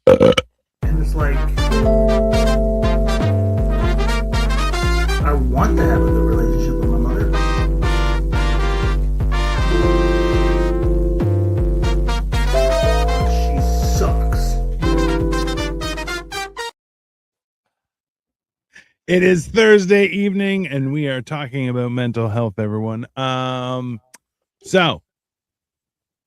And it's like, I want to have a good relationship with my mother. She sucks. It is Thursday evening, and we are talking about mental health, everyone. So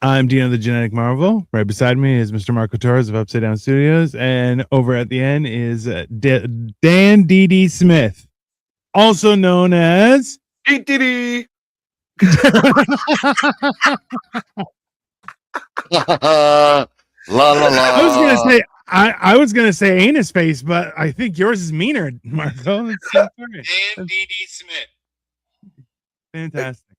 I'm Dino the Genetic Marvel. Right beside me is Mr. Marco Torres of Upside Down Studios, and over at the end is Dan D.D. Smith, also known as DDD. La la la. I was gonna say anus face, but I think yours is meaner, Marco. Dan DD Smith. Fantastic.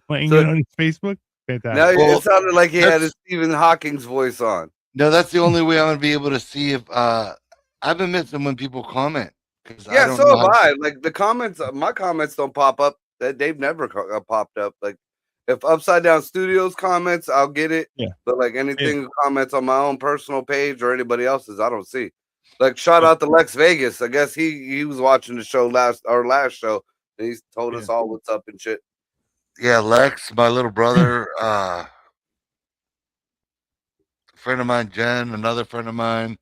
Playing So- it on his Facebook. Fantastic. Now Well, it sounded like he had that's- his Stephen Hawking's voice on. No, that's the only way I'm gonna be able to see if I've been missing when people comment. Yeah, so have I. Like the comments, my comments don't pop up. That they've never popped up. Like if Upside Down Studios comments, I'll get it. Yeah. But like anything comments on my own personal page or anybody else's, I don't see. Like shout out to Lex Vegas. I guess he was watching the show last show, and he's told us all what's up and shit. Yeah, Lex, my little brother, a friend of mine, Jen, another friend of mine.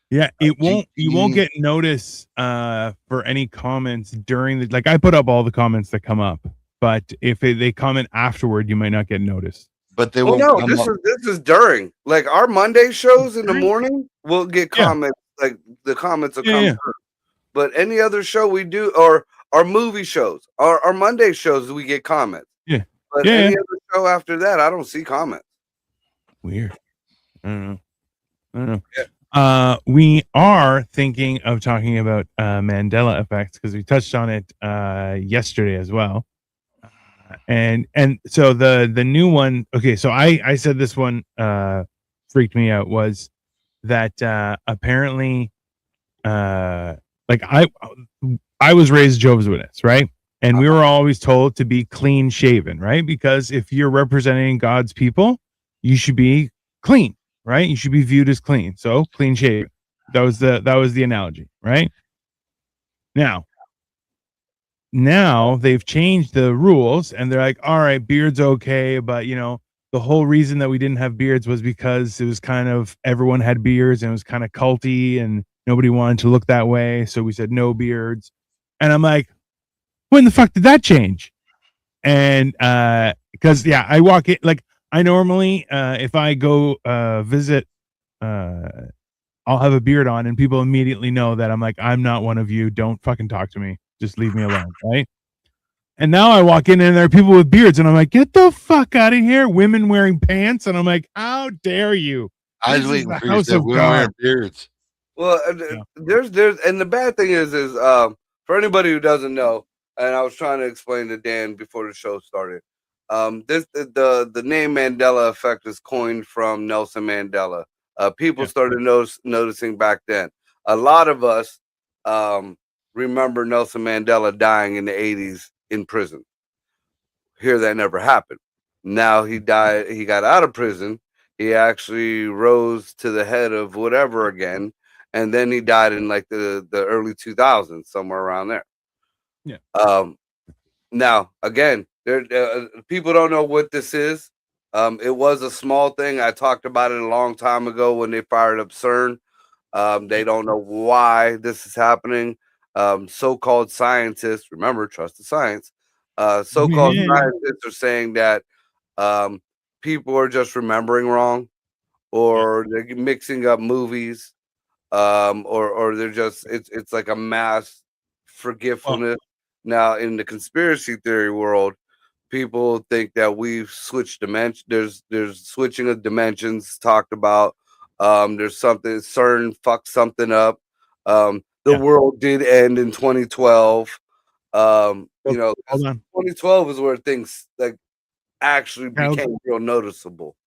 Yeah, you won't get notice for any comments during the, like, I put up all the comments that come up, but if they comment afterward, you might not get noticed. But they Well, won't. no, this is during. Like our Monday shows in the morning, we'll get Yeah. comments. Like the comments will Yeah, come yeah. through. But any other show we do, or our movie shows, our Monday shows, we get comments. Yeah. But Yeah, any yeah. other show after that, I don't see comments. Weird. I don't know. We are thinking of talking about Mandela effects because we touched on it yesterday as well. And so the new one, okay, so I said this one freaked me out, was that apparently like I was raised Jehovah's Witness, right? And we were always told to be clean shaven, right? Because if you're representing God's people, you should be clean, right? You should be viewed as clean. So clean shaven. That was the analogy, right? Now they've changed the rules and they're like, all right, beard's okay, but you know, the whole reason that we didn't have beards was because it was kind of, everyone had beards and it was kind of culty and nobody wanted to look that way. So we said no beards. And I'm like, when the fuck did that change? And because I walk in, like, I normally if I go visit, I'll have a beard on and people immediately know that I'm like, I'm not one of you, don't fucking talk to me, just leave me alone, right? And now I walk in and there are people with beards and I'm like, get the fuck out of here, women wearing pants, and I'm like, how dare you? I was This is waiting the for you to house say of women God. wearing beards. Well, there's and the bad thing is for anybody who doesn't know, and I was trying to explain to Dan before the show started. The name Mandela effect is coined from Nelson Mandela. People started noticing back then. A lot of us remember Nelson Mandela dying in the 80s in prison. Here, that never happened. Now he died. He got out of prison. He actually rose to the head of whatever again, and then he died in like the early 2000s, somewhere around there. Yeah. Now again, people don't know what this is. It was a small thing. I talked about it a long time ago when they fired up CERN. They don't know why this is happening. So-called scientists, remember, trust the science. So-called scientists are saying that people are just remembering wrong, or they're mixing up movies, or they're just it's like a mass forgetfulness. Now, in the conspiracy theory world, people think that we've switched dimensions. There's switching of dimensions talked about. There's something, CERN fucked something up. The world did end in 2012. You know, 2012 is where things like actually became real noticeable.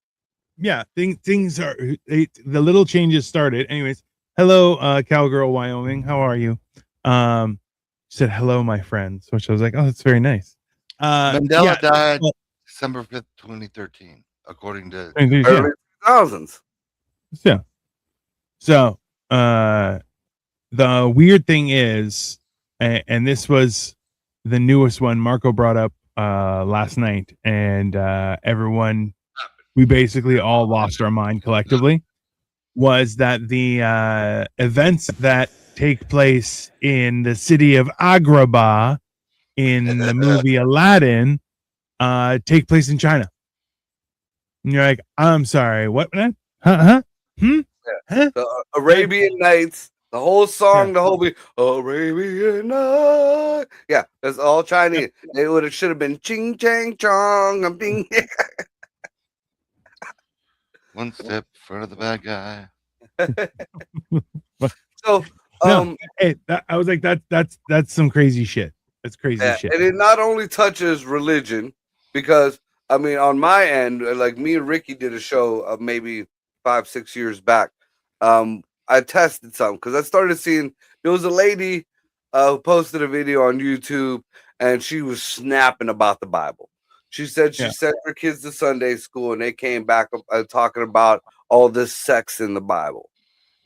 Yeah, things are, the little changes started. Anyways, hello, Cowgirl, Wyoming. How are you? She said hello, my friends, which I was like, oh, that's very nice. Mandela died December 5th, 2013, according to early 2000s. Yeah. So, the weird thing is, and this was the newest one Marco brought up last night, and everyone, we basically all lost our mind collectively, was that the events that take place in the city of Agrabah in the movie Aladdin take place in China. And you're like, I'm sorry, what? Huh? Hmm? Huh? The Arabian Nights, the whole song, the whole Arabian Night. Yeah, that's all Chinese. It should have been ching chang chong. I'm being One step in front of the bad guy. so No, hey, I was like, that's some crazy shit. That's crazy yeah, shit. and it not only touches religion, because I mean, on my end, like me and Ricky did a show of maybe 5-6 years back. I tested some because I started seeing there was a lady who posted a video on YouTube and she was snapping about the Bible. She said she Yeah. sent her kids to Sunday school and they came back talking about all this sex in the Bible,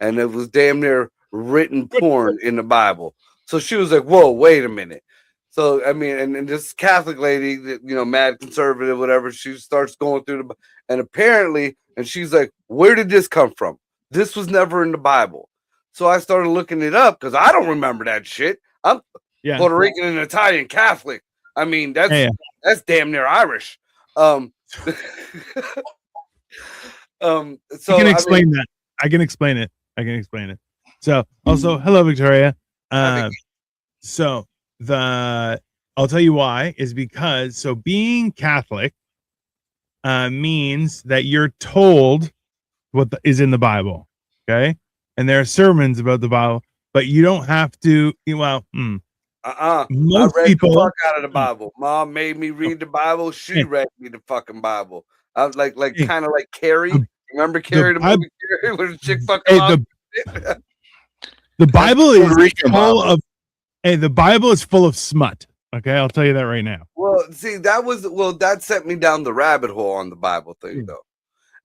and it was damn near written porn in the Bible. So she was like, "Whoa, wait a minute." So I mean, and this Catholic lady, mad conservative, whatever, she starts going through and apparently, and she's like, "Where did this come from? This was never in the Bible." So I started looking it up because I don't remember that shit. I'm Yeah. Puerto Rican and Italian Catholic. I mean, that's damn near Irish. So I can explain that. I can explain it. So also, hello, Victoria. So I'll tell you why is because being Catholic means that you're told what is in the Bible, okay? And there are sermons about the Bible, but you don't have to. Well, I most read people the fuck out of the Bible. Mom made me read the Bible. She read me the fucking Bible. I was like kind of like Carrie. Remember Carrie, the movie Carrie, where the chick fucking the Bible is full of. Hey, the Bible is full of smut. Okay, I'll tell you that right now. Well, see, that sent me down the rabbit hole on the Bible thing, though.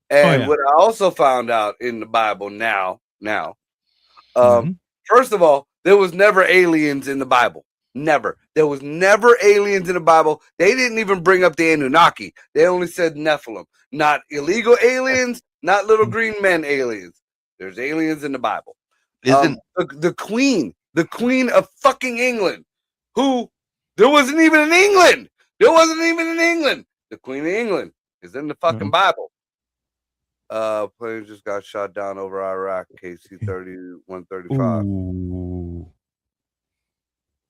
And what I also found out in the Bible now, first of all, there was never aliens in the Bible. Never. There was never aliens in the Bible. They didn't even bring up the Anunnaki. They only said Nephilim. Not illegal aliens, not little green men aliens. There's aliens in the Bible. The queen of fucking England, who there wasn't even in England. There wasn't even in England. The Queen of England is in the fucking Bible. Plane just got shot down over Iraq, KC-3135.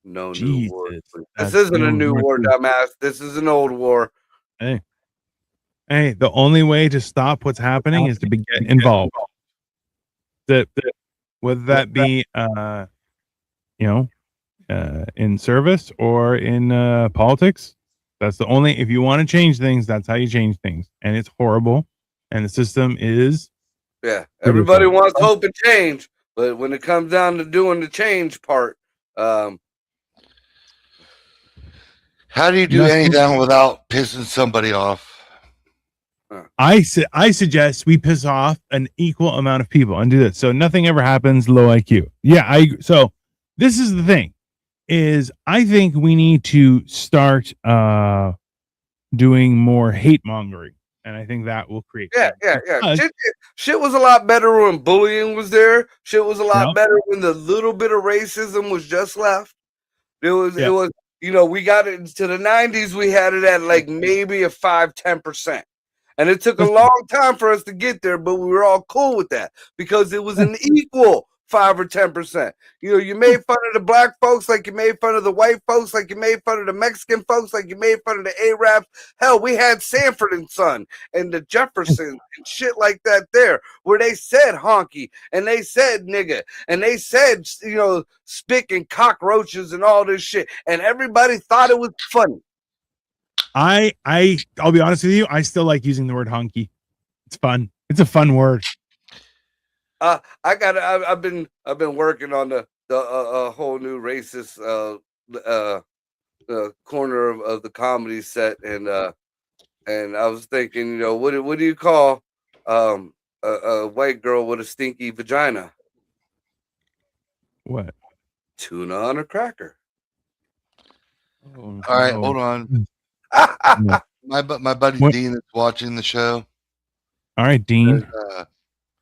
No new war. This isn't a new war, dumbass. This is an old war. Hey, the only way to stop what's happening is to get involved. Whether that be, in service or in politics, that's the only. If you want to change things, that's how you change things, and it's horrible. And the system is. Yeah, everybody wants hope and change, but when it comes down to doing the change part, how do you do anything without pissing somebody off? I suggest we piss off an equal amount of people and do this, so nothing ever happens low IQ. Yeah, so this is the thing, is I think we need to start doing more hate mongering, and I think that will create. Yeah. Shit was a lot better when bullying was there. Shit was a lot better when the little bit of racism was just left. It was, we got it to the 90s. We had it at like maybe a 5-10%. And it took a long time for us to get there, but we were all cool with that because it was an equal 5 or 10%. You made fun of the black folks like you made fun of the white folks, like you made fun of the Mexican folks, like you made fun of the Arabs. Hell, we had Sanford and Son and the Jeffersons and shit like that there, where they said honky and they said nigga and they said, spick and cockroaches and all this shit. And everybody thought it was funny. I'll be honest with you. I still like using the word honky. It's fun. It's a fun word. I've been working on the whole new racist corner of the comedy set, and I was thinking, what do you call a white girl with a stinky vagina? What? Tuna on a cracker. Oh, All right, no. hold on. No. My buddy What? Dean is watching the show. All right, Dean. Uh,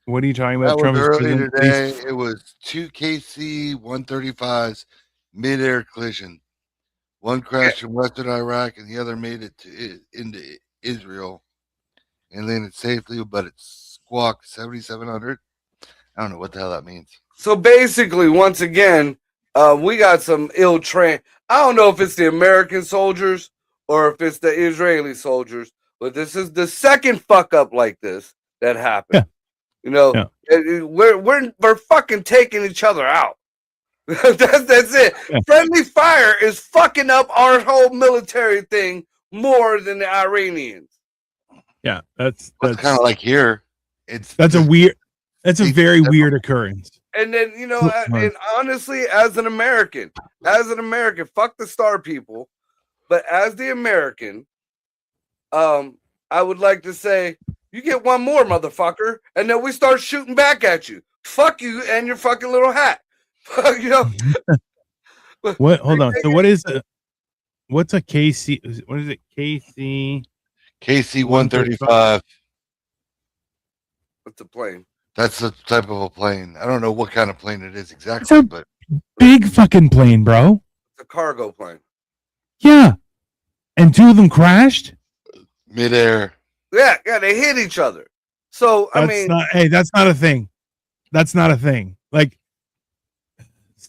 What are you talking that about? was Trump is early president. today. It was 2 KC-135s mid-air collision. One crashed in western Iraq, and the other made it into Israel and landed safely, but it squawked 7,700. I don't know what the hell that means. So basically, once again, we got some ill trained. I don't know if it's the American soldiers or if it's the Israeli soldiers, but this is the second fuck up like this that happened. Yeah. You know, Yeah. we're fucking taking each other out. that's it. Yeah. Friendly fire is fucking up our whole military thing more than the Iranians. Yeah, that's It's kind of like here. that's a very weird occurrence. And then, you know, and honestly, as an American, fuck the star people, but as the American, I would like to say, you get one more, motherfucker, and then we start shooting back at you. Fuck you and your fucking little hat. You know. What? Hold on. So what's a KC? What is it? KC-135. What's a plane? That's the type of a plane. I don't know what kind of plane it is exactly, but Big fucking plane, bro. It's a cargo plane. Yeah. And two of them crashed? midair. Yeah, they hit each other. So that's not a thing. That's not a thing. Like,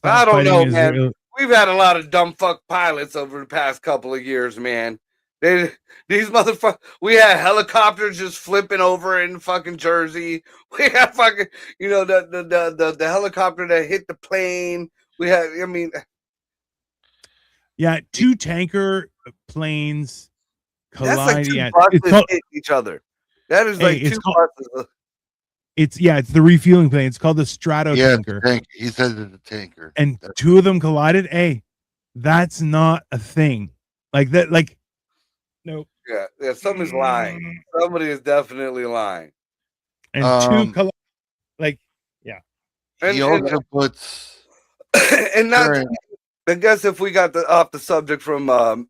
I don't know, man. We've had a lot of dumb fuck pilots over the past couple of years, man. These motherfuckers. We had helicopters just flipping over in fucking Jersey. We had fucking, you know, the helicopter that hit the plane. We had, I mean, yeah, two tanker planes colliding. That's like two buses hit each other. That is like two buses. It's the refueling plane. It's called the Strato tanker. He said it's a tanker. And two of them collided. Hey, that's not a thing. Like that, like, nope. Yeah, somebody's lying. Somebody is definitely lying. And two like, yeah. He also puts and not I guess if we got off the subject from the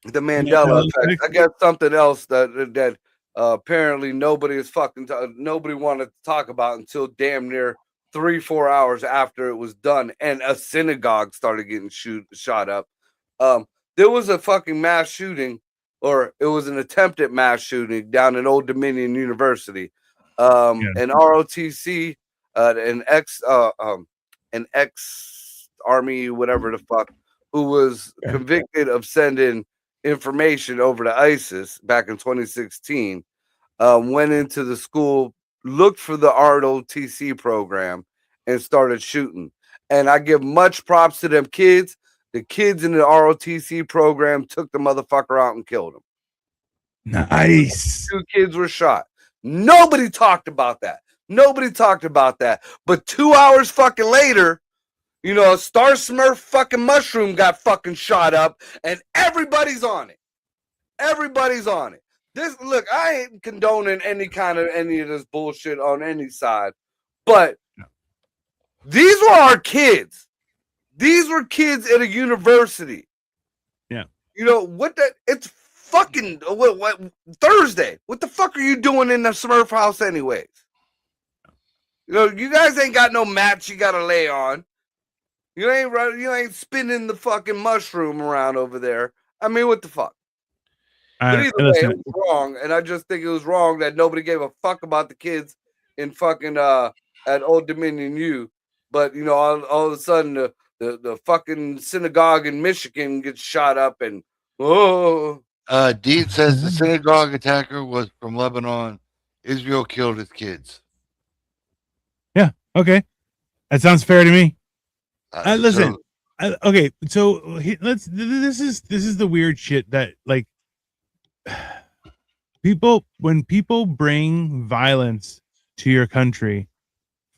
Mandela effect, I guess something else that apparently nobody is nobody wanted to talk about until damn near 3-4 hours after it was done and a synagogue started getting shot up. There was a fucking mass shooting, or it was an attempted mass shooting down at Old Dominion University. An ROTC, an ex-army, whatever the fuck, who was convicted of sending information over to ISIS back in 2016, went into the school, looked for the ROTC program, and started shooting. And I give much props to them kids. The kids in the ROTC program took the motherfucker out and killed him. Nice. 2 kids were shot. Nobody talked about that. But 2 hours fucking later, you know, a Star Smurf fucking mushroom got fucking shot up, and everybody's on it. Look, I ain't condoning any of this bullshit on any side, but these were our kids. These were kids at a university. Yeah. You know, it's fucking what Thursday. What the fuck are you doing in the Smurf house anyways? You know, you guys ain't got no mats you gotta lay on. You ain't spinning the fucking mushroom around over there. I mean, what the fuck? But either way, it was wrong, and I just think it was wrong that nobody gave a fuck about the kids in fucking at Old Dominion U. But you know, all of a sudden the fucking synagogue in Michigan gets shot up, and Dean says the synagogue attacker was from Lebanon. Israel killed his kids. Yeah. Okay. That sounds fair to me. Listen. Okay. So this is the weird shit that, like, when people bring violence to your country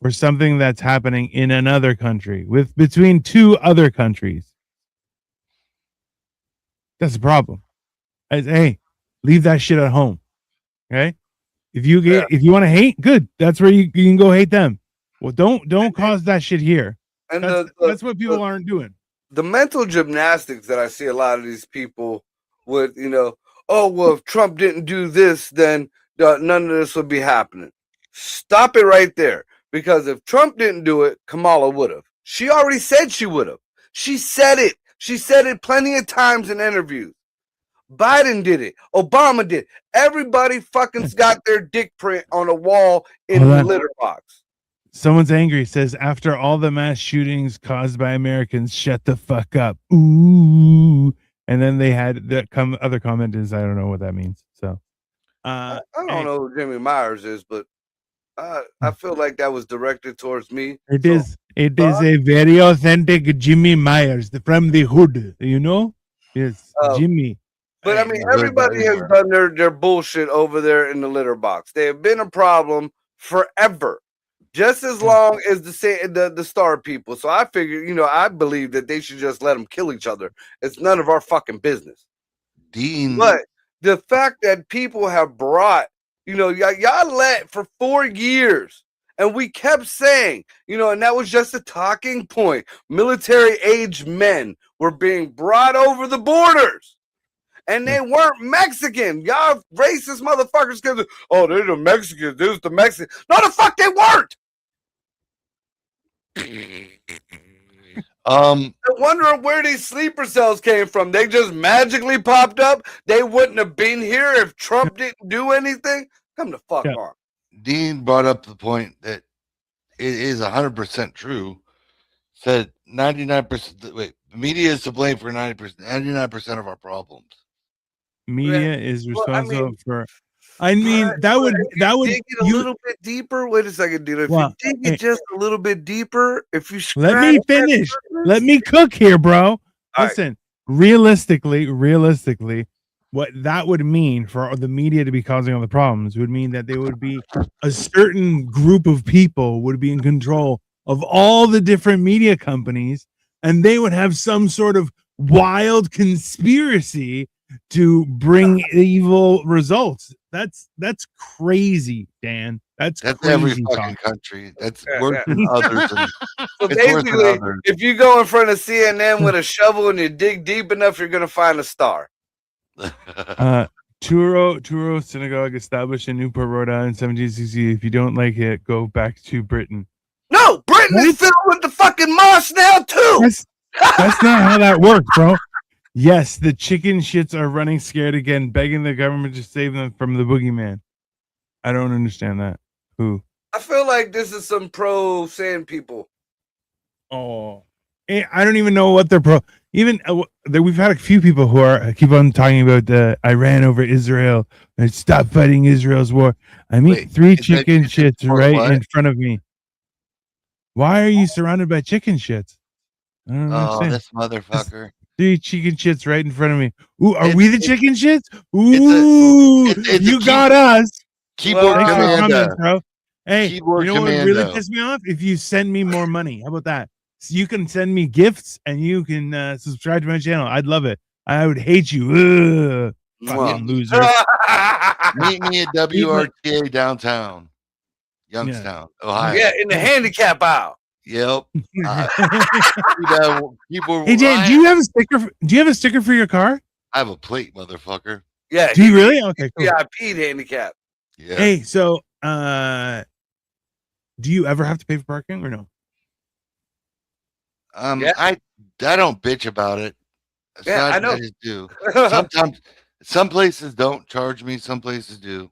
for something that's happening in another country between two other countries, that's a problem. Hey, leave that shit at home. Okay. If you want to hate, good. That's where you can go hate them. Well, don't cause that shit here. And That's what people aren't doing. The mental gymnastics that I see a lot of these people with, oh, well, if Trump didn't do this, then none of this would be happening. Stop it right there. Because if Trump didn't do it, Kamala would have. She already said she would have. She said it. She said it plenty of times in interviews. Biden did it. Obama did. Everybody fucking's got their dick print on a wall in the litter box. Someone's angry. Says, after all the mass shootings caused by Americans, shut the fuck up. Ooh. And then they had the other comment is, I don't know what that means. So I don't know who Jimmy Myers is, but I feel like that was directed towards me. It is a very authentic Jimmy Myers from the hood, Yes, Jimmy. But I mean, everybody has done their bullshit over there in the litter box. They have been a problem forever, just as long as the star people. So I figure, I believe that they should just let them kill each other. It's none of our fucking business. Dean. But the fact that people have brought, y'all let for 4 years, and we kept saying, and that was just a talking point. Military age men were being brought over the borders. And they weren't Mexican. Y'all racist motherfuckers. Oh, they're the Mexicans. This is the Mexican. No, the fuck they weren't. I'm wondering where these sleeper cells came from. They just magically popped up. They wouldn't have been here if Trump didn't do anything. Come the fuck on. Dean brought up the point that it is 100% true. Said 99%. Wait, the media is to blame for 99% of our problems. Media is responsible for. I mean, that would dig it a little bit deeper. Wait a second, dude. If you dig it just a little bit deeper, if you let me finish, let me cook here, bro. Listen, realistically, what that would mean for the media to be causing all the problems would mean that there would be a certain group of people would be in control of all the different media companies, and they would have some sort of wild conspiracy to bring evil results. That's crazy, Dan. That's crazy every fucking country. That's worse than others. So basically, if you go in front of CNN with a shovel and you dig deep enough, you're gonna find a star. Truro Synagogue established in Newport, Rhode Island, 1760. If you don't like it, go back to Britain. No, Britain is filled with the fucking moss now too. That's not how that works, bro. Yes, the chicken shits are running scared again, begging the government to save them from the boogeyman. I don't understand that. Who? I feel like this is some pro sand people. Oh, I don't even know what they're pro. Even we've had a few people who keep on talking about Iran over Israel and stop fighting Israel's war. I mean, 3 chicken shits right in front of me. Why are you surrounded by chicken shits? I don't understand. This motherfucker. 3 chicken shits right in front of me. Ooh, are we the chicken shits? Ooh, you got us. Keyboard commando, bro. Hey, keyboard you know what really pissed me off? If you send me more money, how about that? So you can send me gifts and you can subscribe to my channel. I'd love it. I would hate you. Fucking loser. Meet me at WRTA downtown, Youngstown, Ohio. Yeah, in the handicap aisle. Yep. Hey Dan, do you have a sticker? Do you have a sticker for your car? I have a plate, motherfucker. Yeah. Do you really? Okay. Cool. VIP handicap. Yeah. Hey, so do you ever have to pay for parking or no? I don't bitch about it. I know. I just do. Sometimes some places don't charge me, some places do.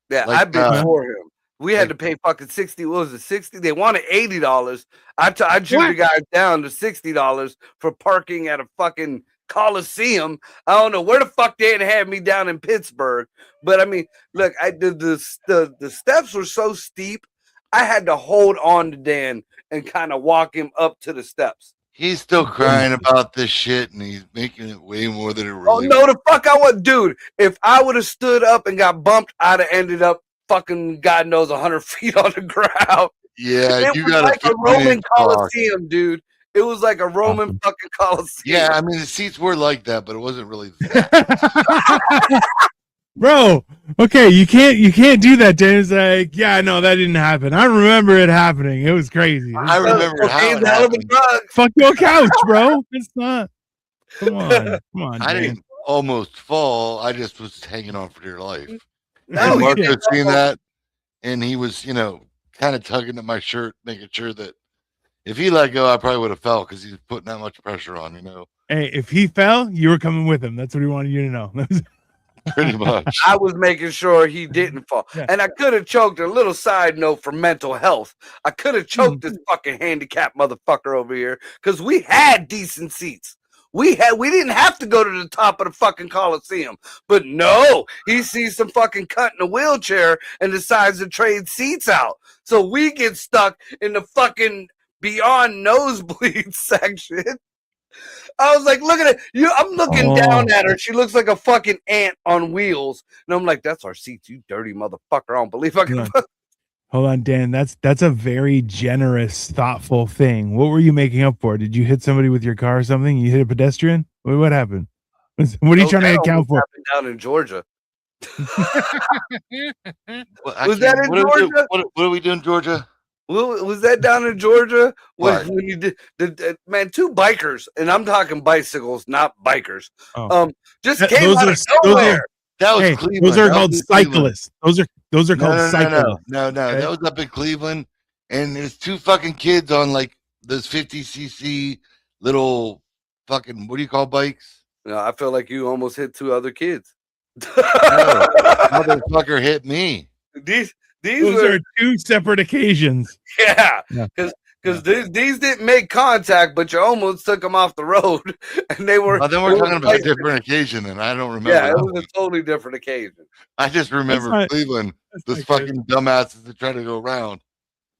Yeah, I've been for him. We had to pay fucking 60. What was it? 60? They wanted $80. I chewed the guy down to $60 for parking at a fucking Coliseum. I don't know where the fuck they had me down in Pittsburgh, but I mean, look, the steps were so steep. I had to hold on to Dan and kind of walk him up to the steps. He's still crying about this shit, and he's making it way more than it really. Oh no, the fuck I was, dude. If I would have stood up and got bumped, I'd have ended up fucking God knows 100 feet on the ground. Yeah, it was like a Roman Coliseum, dude. It was like a Roman fucking Coliseum. Yeah, I mean the seats were like that, but it wasn't really that. bro. Okay, you can't do that, James. Like, yeah, no, that didn't happen. I remember it happening. It was crazy. I remember how Cocaine's it a hell of a happened. drug. Fuck your couch, bro. It's not. Come on, I James. didn't almost fall. I just was hanging on for dear life. No, And you Marco didn't. seen that, and he was, kind of tugging at my shirt, making sure that if he let go, I probably would have fell because he's putting that much pressure on, Hey, if he fell, you were coming with him. That's what he wanted you to know. pretty much. I was making sure he didn't fall. Yeah. And I could have choked. A little side note for mental health. I could have choked this fucking handicapped motherfucker over here because we had decent seats. We didn't have to go to the top of the fucking Coliseum. But no, he sees some fucking cunt in a wheelchair and decides to trade seats out. So we get stuck in the fucking beyond nosebleed section. I was like, look at it. I'm looking down at her. She looks like a fucking ant on wheels. And I'm like, that's our seats, you dirty motherfucker. I don't believe I can. Hold on, Dan. That's a very generous, thoughtful thing. What were you making up for? Did you hit somebody with your car or something? You hit a pedestrian? What happened? What are you trying to account for? Down in Georgia. Well, Was that in Georgia? What are we doing, Georgia? Was that down in Georgia? What? When you did, man, two bikers, and I'm talking bicycles, not bikers. Oh. Just Th- came those out are- of those nowhere. That was Hey, Cleveland. those are That called was in Cleveland. cyclists. Those are called cyclists. No. Okay. That was up in Cleveland, and there's two fucking kids on like those 50cc little fucking, what do you call bikes? No, I feel like you almost hit two other kids. No, motherfucker hit me. These Those were are two separate occasions. yeah, Yeah. because these didn't make contact, but you almost took them off the road, and they were. Oh, then we're talking about a different occasion, and I don't remember. Yeah, it that was one. a totally different occasion. I just remember not- Cleveland. That's Those not good. fucking dumbasses that try to go around.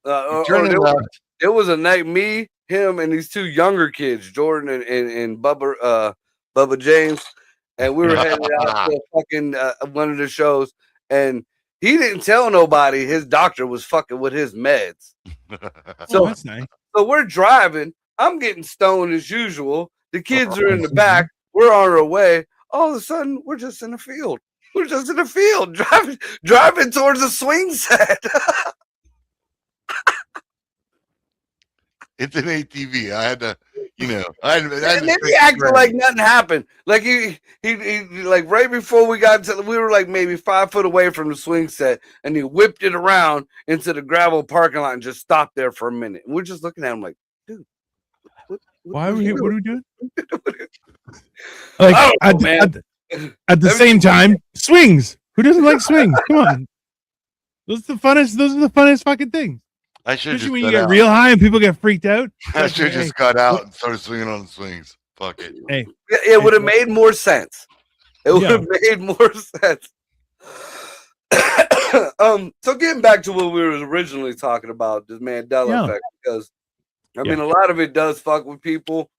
Or Turn it left. it was a night, me, him, and these two younger kids, Jordan and Bubba James, and we were headed out to fucking one of the shows, and he didn't tell nobody his doctor was fucking with his meds. So that's nice. So we're driving. I'm getting stoned as usual. The kids are in the back. We're on our way. All of a sudden, we're just in the field. We're just in the field driving towards a swing set. It's an ATV. I had to, I had And to then he acted like nothing happened. Like he like right before we got to, we were like maybe 5 foot away from the swing set, and he whipped it around into the gravel parking lot and just stopped there for a minute. And we're just looking at him like, dude, What are we doing? I Like don't know, man. at the same time, swings. Who doesn't like swings? Come on. Those are the funnest fucking things. I should Especially just when you got get out. real high and people get freaked out. I should Hey, just got out and started swinging on the swings. Fuck it. Hey, It would have made more sense. It would have made more sense. So getting back to what we were originally talking about, this Mandela effect, because I mean a lot of it does fuck with people.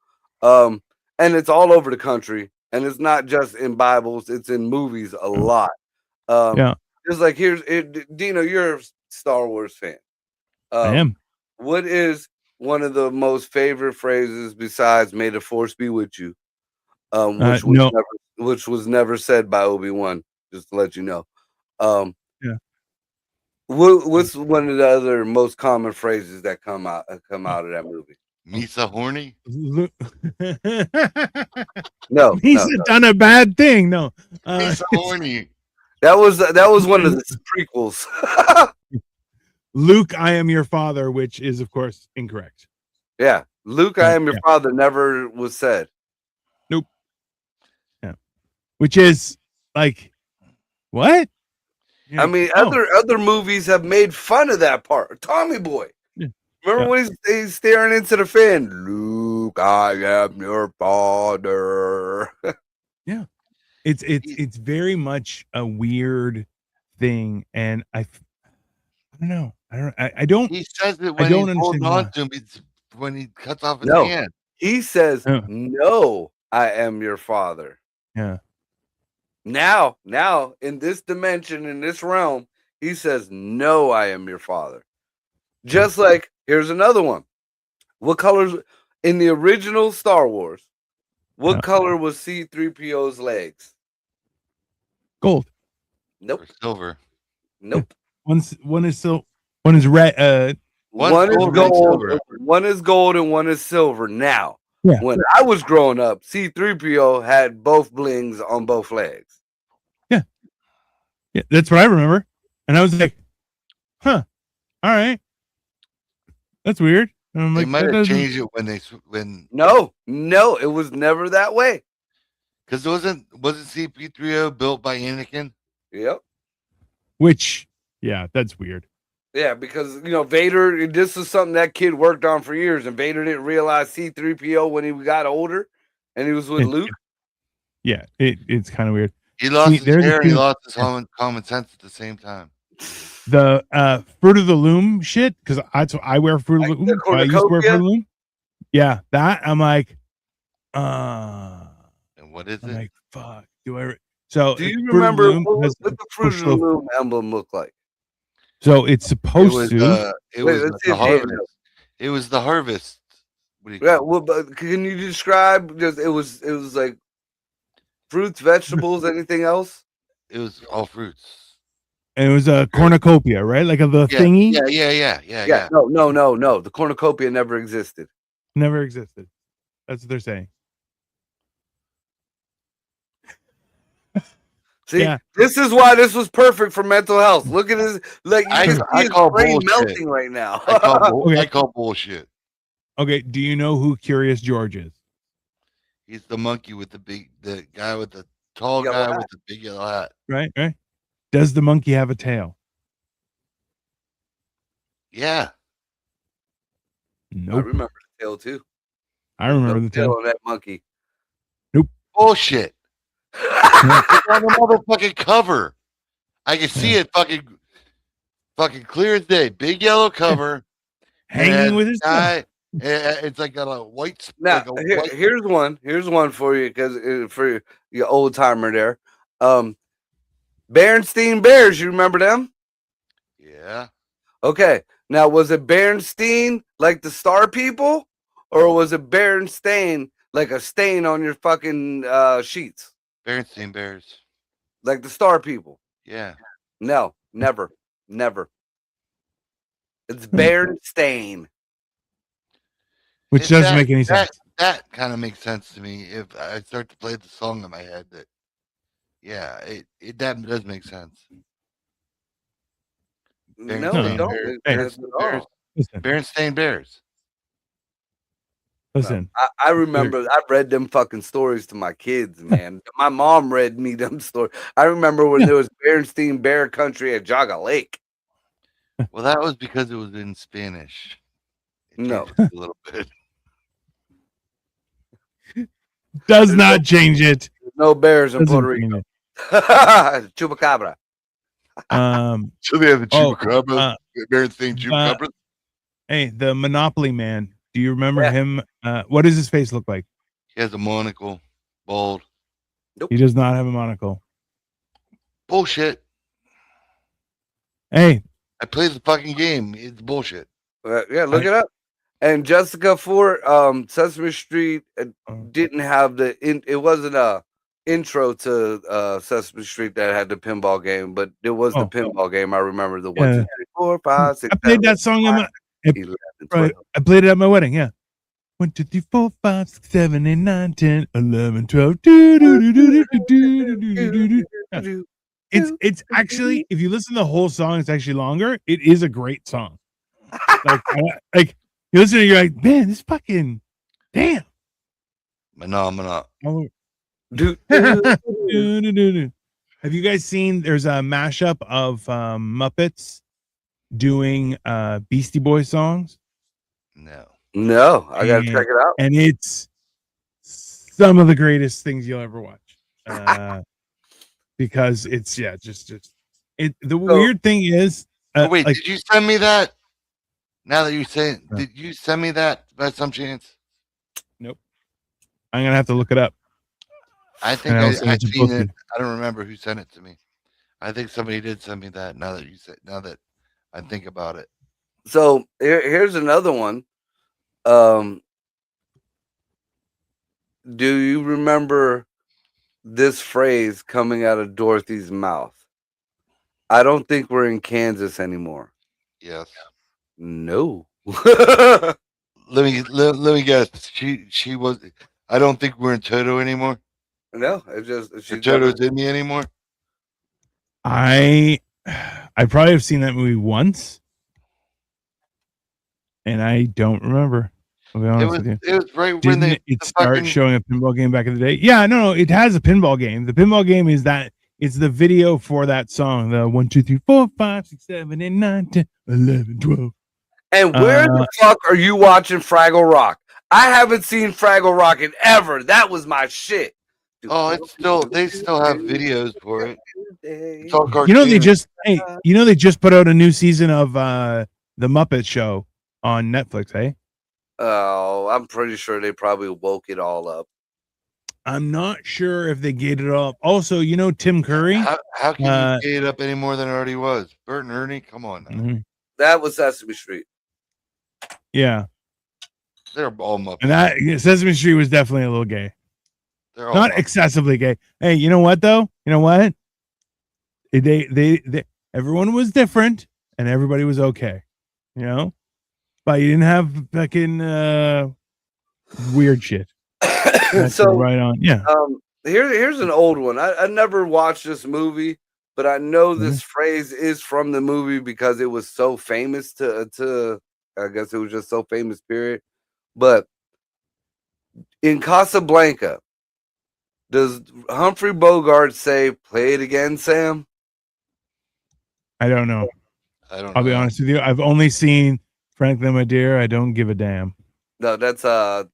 And it's all over the country. And it's not just in Bibles, it's in movies a lot. Just like Dino, you're a Star Wars fan. I am. What is one of the most favorite phrases besides "May the Force be with you"? Which was never said by Obi-Wan. Just to let you know. What's one of the other most common phrases that come out of that movie? Misa horny? No, He's done a bad thing. No, Misa horny. that was one of the prequels. Luke, I am your father, which is of course incorrect. Yeah, Luke, I am your father never was said. Nope. Yeah, which is like what? Yeah. I mean, other movies have made fun of that part. Tommy Boy. Yeah. Remember when he's staring into the fan? Luke, I am your father. Yeah, it's very much a weird thing, and I don't know. I don't. He says it I when don't he's holding understand on to him. It's when he cuts off his No. hand. He says, Yeah. "No, I am your father." Yeah. Now, in this dimension, in this realm, he says, "No, I am your father." Just like here's another one. What colors in the original Star Wars? What color was C-3PO's legs? Gold. Nope. Or silver. Nope. One is red. One's One is gold, one's gold. silver. One is gold and one is silver. Now, Yeah. when I was growing up, C3PO had both blings on both legs. Yeah, that's what I remember. And I was like, huh, all right. That's weird. And I'm They like, might that have doesn't- changed it when No, it was never that way. because wasn't CP3O built by Anakin? Yep. which, yeah, that's weird. Yeah, because Vader. This is something that kid worked on for years, and Vader didn't realize C3PO when he got older, and he was with It- Luke. Yeah, it's kind of weird. He lost his there's a hair and he few- lost his common sense at the same time. The Fruit of the Loom shit, because I wear Fruit of the Like the Loom. I used to wear Fruit cornucopia? of the Loom. Yeah, that I'm like, And what is I'm it? like, fuck. Do I? So Do you Fruit of the remember Loom what has the Fruit of push the loaf. Loom emblem look like? So it's It supposed was to. it Wait, was let's see the if Dan knows. harvest. It was the harvest. What do you Yeah, call it? well, but can you describe? Just it was like fruits, vegetables, anything else? It was all fruits. And it was a cornucopia, right? Like the Yeah, thingy Yeah. No. The cornucopia never existed. never existed. That's what they're saying. See, Yeah. this is why this was perfect for mental health. Look at his, like you I can see his call brain bullshit. melting right now. Okay. I call bullshit. Okay, do you know who Curious George is? He's the monkey with the guy with the tall Yellow guy hat. with the big yellow hat. Right? Does the monkey have a tail? Yeah. I Nope. remember the tail too. I remember the tail. on that monkey. Bullshit. It's on the motherfucking cover. I can see it fucking clear as day. Big yellow cover. Hanging and with his tail. guy. It's like got a white. Now, like a white here's one. Here's one for you because for your old timer there. Berenstein Bears. You remember them? yeah. Okay. Now, was it Berenstein like the Star People, or was it Berenstain like a stain on your fucking sheets, Berenstein Bears. like the Star People? Yeah. No, never. It's Berenstain. Which It- doesn't that- make any sense. That kind of makes sense to me if I start to play the song in my head. That, yeah, it that does make sense. No, Berenstain it don't. Bears. It Hey. doesn't at all. Listen, Berenstain Bears. listen. I remember I read them fucking stories to my kids, man. My mom read me them stories. I remember when Yeah. there was Berenstein Bear Country at Jaga Lake. Well, that was because it was in Spanish. It No. changed it a little bit. Does not change it. There's no bears in Doesn't Puerto change Rico. it. Chupacabra. So they have the Oh, chupacabra, Berenstain chupacabra. Hey, the Monopoly Man. Do you remember Yeah. him? What does his face look like? He has a monocle, bald. He does not have a monocle. Bullshit. Hey, I played the fucking game. It's bullshit. Yeah, look it up. And Jessica Fort, Sesame Street didn't have it wasn't a intro to Sesame Street that had the pinball game, but it was the Oh. pinball game. I remember the Yeah. 1, 2, 3, 4, 5, 6, I played 7, that song at my 11, right. 12. I played it at my wedding. Yeah. 1, 2, 3, 4, 5, 6, 7, 8, 9, 10, 11, 12. Do, do, do, do, do, do, do, do, do. Yeah. It's actually, if you listen to the whole song, it's actually longer. It is a great song. Like you listen to it, you're like, man, this fucking damn. Phenomena. Oh. Do, Have you guys seen there's a mashup of Muppets doing Beastie Boys songs? No. No, I gotta Yeah. check it out. And it's some of the greatest things you'll ever watch. Because it's just it. The weird thing is, Oh, wait, like, did you send me that? Now that you say it, No. did you send me that by some chance? I'm gonna have to look it up. I think And I'll I send it to seen both of it. I don't remember who sent it to me. I think somebody did send me that. Now that I think about it. So here's another one. Do you remember this phrase coming out of Dorothy's mouth? I don't think we're in Kansas anymore. Yes. No. Let me guess. She was. I don't think we're in Toto anymore. No, it's just Or she's Toto's in me anymore. I probably have seen that movie once, and I don't remember. I'll be honest with you. It was right when Didn't they it the start fucking showing a pinball game back in the day? Yeah, no, it has a pinball game. The pinball game is that it's the video for that song. The 1, 2, 3, 4, 5, 6, 7, 8, 9, 10, 11, 12. And where the fuck are you watching Fraggle Rock? I haven't seen Fraggle Rock in ever. That was my shit. Oh, it's still they still have videos for it. It's all You know they cartoons. just just put out a new season of the Muppet Show on Netflix, hey? Oh, I'm pretty sure they probably woke it all up. I'm not sure if they gated it up. Also, you know Tim Curry? How can you gate it up any more than it already was? Bert and Ernie, come on now. Mhm. That was Sesame Street. Yeah. They're all Muppets. And that Sesame Street was definitely a little gay. They're all Not Muppets. excessively gay. Hey, you know what though? You know what? They everyone was different and everybody was okay. You know? But you didn't have fucking weird shit. That's So right on. Yeah. here's an old one. I never watched this movie, but I know this phrase is from the movie because it was so famous to I guess it was just so famous, period. But in Casablanca, does Humphrey Bogart say, "Play it again, Sam"? I don't know. I don't know. I'll be honest with you. I've only seen Franklin, my dear. I don't give a damn. No, that's the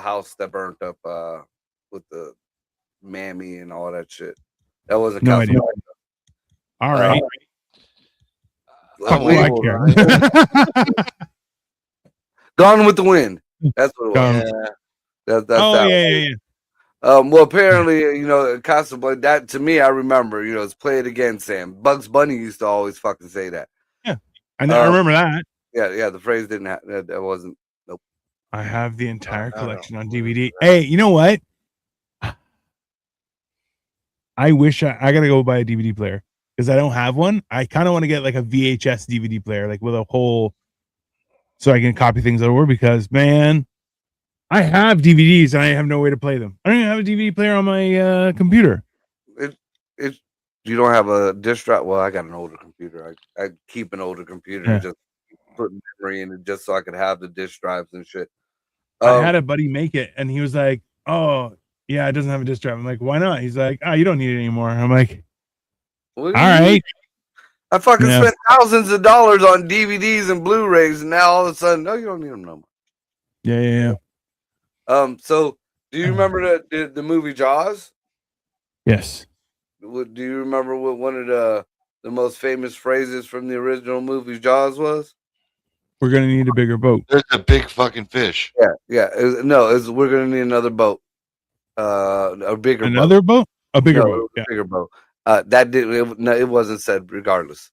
house that burnt up with the mammy and all that shit. That wasn't No idea. Casablanca. All right. Fuck, Fuck do I care. Gone with the Wind. That's what it was. Gone. That's Oh that. yeah. Well, apparently, Casablanca. That to me, I remember. It's "Play it again, Sam." Bugs Bunny used to always fucking say that. Yeah, I remember that. Yeah. The phrase didn't have that. Wasn't. Nope. I have the entire collection on DVD. Hey, you know what? I wish I gotta go buy a DVD player because I don't have one. I kind of want to get like a VHS DVD player, like with a whole, so I can copy things over. Because man, I have DVDs and I have no way to play them. I don't even have a DVD player on my computer. You don't have a disk drive. Well, I got an older computer. I keep an older computer and just put memory in it just so I could have the disk drives and shit. I had a buddy make it, and he was like, "Oh, yeah, it doesn't have a disk drive." I'm like, "Why not?" He's like, "Oh, you don't need it anymore." I'm like, "All right." I fucking spent thousands of dollars on DVDs and Blu-rays, and now all of a sudden, no, you don't need them no more. Yeah. So do you remember the movie Jaws? Yes. Do you remember what one of the most famous phrases from the original movie Jaws was? We're gonna need a bigger boat. There's a big fucking fish. Yeah. We're gonna need another boat. A bigger another boat. A bigger boat. A bigger boat. It wasn't said regardless.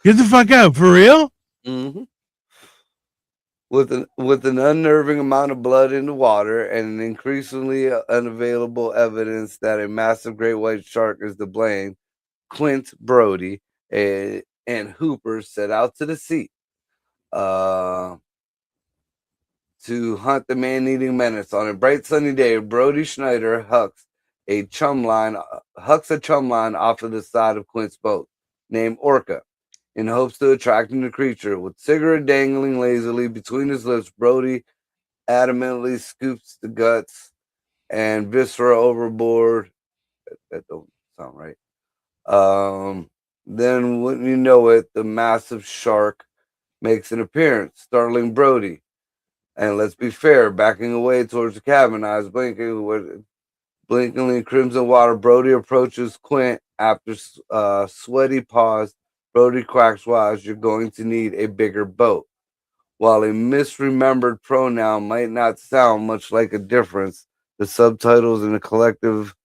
Get the fuck out, for real? Mm-hmm. With an unnerving amount of blood in the water and an increasingly unavailable evidence that a massive great white shark is to blame, Quint, Brody, and Hooper set out to the sea to hunt the man-eating menace. On a bright sunny day, Brody Schneider hucks a chum line off of the side of Quint's boat, named Orca, in hopes to attract the creature. With cigarette dangling lazily between his lips, Brody adamantly scoops the guts and viscera overboard. That don't sound right. Then, wouldn't you know it, the massive shark makes an appearance, startling Brody. And let's be fair, backing away towards the cabin, eyes blinking with blinkingly crimson water, Brody approaches Quint. After sweaty pause, Brody cracks wise, "You're going to need a bigger boat." While a misremembered pronoun might not sound much like a difference, the subtitles and the collective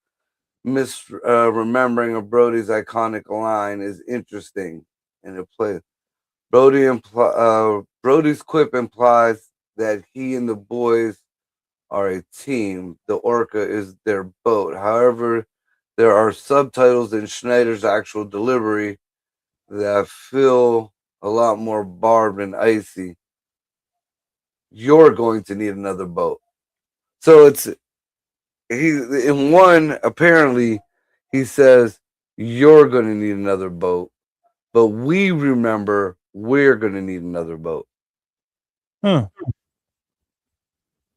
misremembering of Brody's iconic line is interesting, and it plays. Brody's quip implies that he and the boys are a team. The Orca is their boat. However, there are subtitles in Schneider's actual delivery that feel a lot more barbed and icy. You're going to need another boat. So it's in one, apparently, he says, you're going to need another boat, but we remember we're going to need another boat. Huh.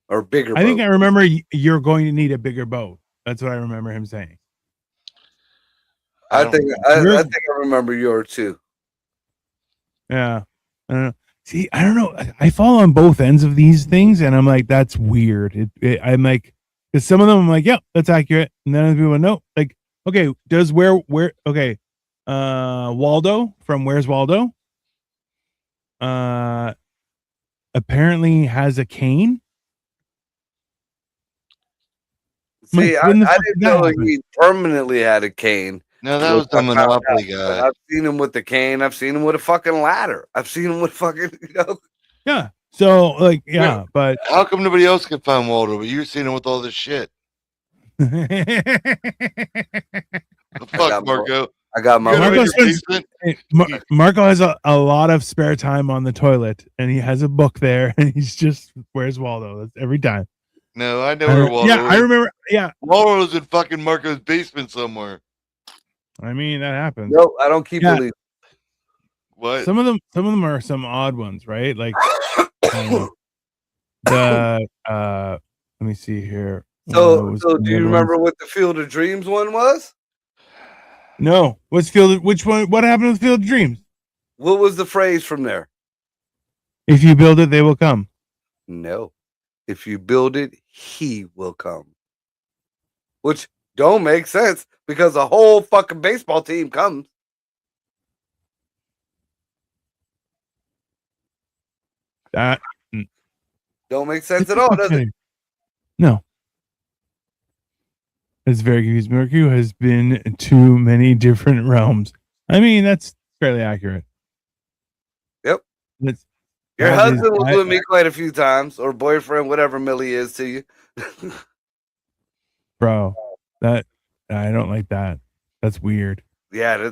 Or bigger I think boat. I remember you're going to need a bigger boat. That's what I remember him saying. I think I remember yours too. Yeah. I don't know. See, I don't know. I fall on both ends of these things, and I'm like, that's weird. I'm like, because some of them I'm like, yep, that's accurate, and then other people, no, like, okay, does where okay, Waldo from Where's Waldo, apparently has a cane. See, Like, I when the fuck didn't did that know happen? he permanently had a cane. No, that was the Monopoly But guy. I've seen him with the cane. I've seen him with a fucking ladder. I've seen him with fucking, Yeah. So like, yeah, but How come nobody else can find Waldo, but you're seeing him with all this shit? Fuck, Marco. I got my Marco Marco has a lot of spare time on the toilet, and he has a book there, and he's just, where's Waldo? That's every time. No, I know where Waldo Yeah, is. I remember. Yeah, Waldo's in fucking Marco's basement somewhere. I mean, that happens. No, I don't keep believing. What? Some of them are some odd ones, right? Like the let me see here. So do you remember what the Field of Dreams one was? No. Which one? What happened with Field of Dreams? What was the phrase from there? If you build it, they will come. No. If you build it, he will come. Which don't make sense because a whole fucking baseball team comes. That don't make sense at all, does it? No. It's very confused. Mercury has been to many different realms. I mean, that's fairly accurate. Yep. Your husband was with me quite a few times, or boyfriend, whatever Millie is to you. Bro, that I don't like that. That's weird. Yeah,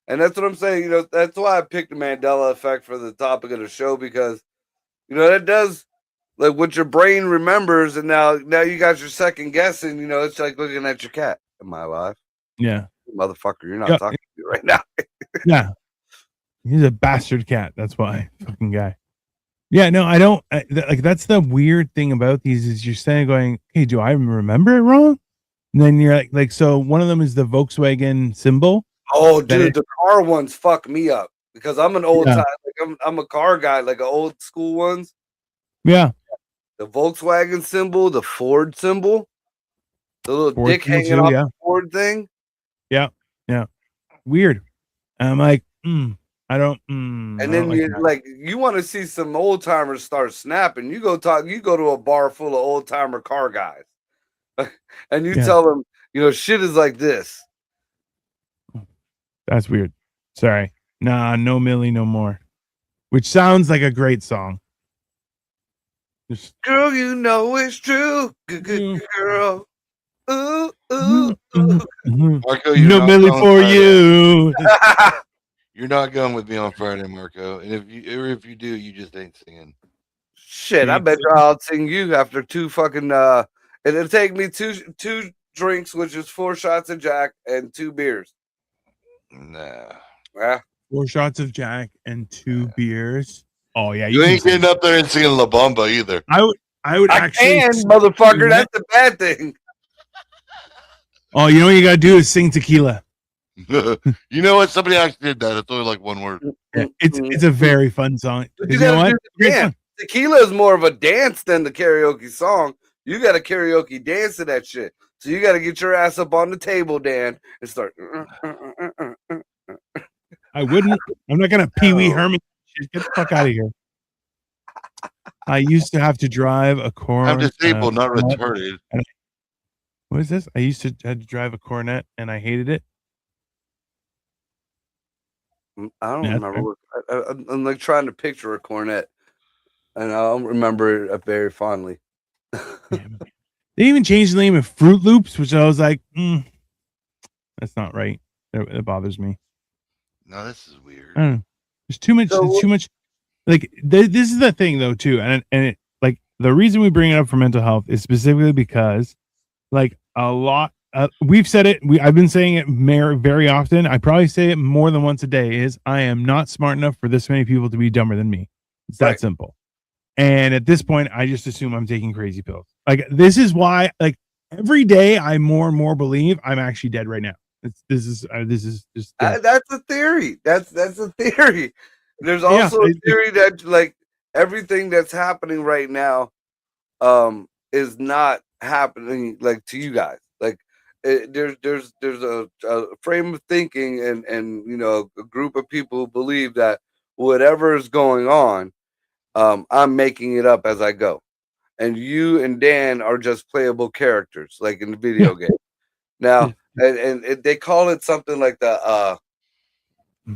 and that's what I'm saying. You know, that's why I picked the Mandela effect for the topic of the show, because you know that does like what your brain remembers, and now you got your second guessing. You know, it's like looking at your cat. Am I alive? Yeah, motherfucker, you're not talking to me right now. Yeah, he's a bastard cat. That's why, fucking guy. Yeah, no, I don't like. That's the weird thing about these is you're saying, going, hey, do I remember it wrong? And then you're like, so one of them is the Volkswagen symbol. Oh, dude, the car ones fuck me up because I'm an old time. Like I'm a car guy, like old school ones. Yeah. The Volkswagen symbol, the Ford symbol, the little Ford dick hanging off the Ford thing. Yeah. Yeah. Weird. And I'm like, I don't. And then you want to see some old timers start snapping. You go to a bar full of old timer car guys, and you tell them, you know, shit is like this. That's weird. Sorry. Nah, no Millie, no more. Which sounds like a great song. Girl, you know it's true. Good girl. Ooh, ooh, ooh. Marco, no Millie for you. You're not going with me on Friday, Marco. And if you do, you just ain't singing. Shit, I bet you I'll sing you after two fucking it'll take me two drinks, which is 4 shots of Jack and 2 beers. Nah. Yeah. 4 shots of Jack and 2 beers. Oh yeah, you ain't getting up there and singing La Bamba either. I would actually motherfucker. That's the bad thing. Oh, you know what you gotta do is sing Tequila. You know what? Somebody actually did that. It's only like 1 word. Yeah, it's a very fun song. You know what? Tequila is more of a dance than the karaoke song. You got to karaoke dance to that shit. So you got to get your ass up on the table, Dan, and start. I wouldn't. I'm not gonna Pee Wee Herman. Get the fuck out of here. I used to have to drive a Cornet. I'm disabled, not retarded. What is this? I used to had to drive a Cornet, and I hated it. I don't remember. I'm like trying to picture a cornet, and I don't remember it very fondly. They even changed the name of Fruit Loops, which I was like, That's not right. It bothers me. No, this is weird. I don't know. There's too much. So- There's too much. Like this is the thing though too, and it like the reason we bring it up for mental health is specifically because like a lot. We've said it. I've been saying it very often. I probably say it more than once a day. Is I am not smart enough for this many people to be dumber than me. It's that Right. simple. And at this point, I just assume I'm taking crazy pills. Like this is why. Like every day, I more and more believe I'm actually dead right now. This is just. That's a theory. That's a theory. There's Yeah, also a theory that like everything that's happening right now is not happening like to you guys. Like there's a frame of thinking and you know a group of people who believe that whatever is going on, I'm making it up as I go. And you and Dan are just playable characters like in the video game. Now and they call it something like the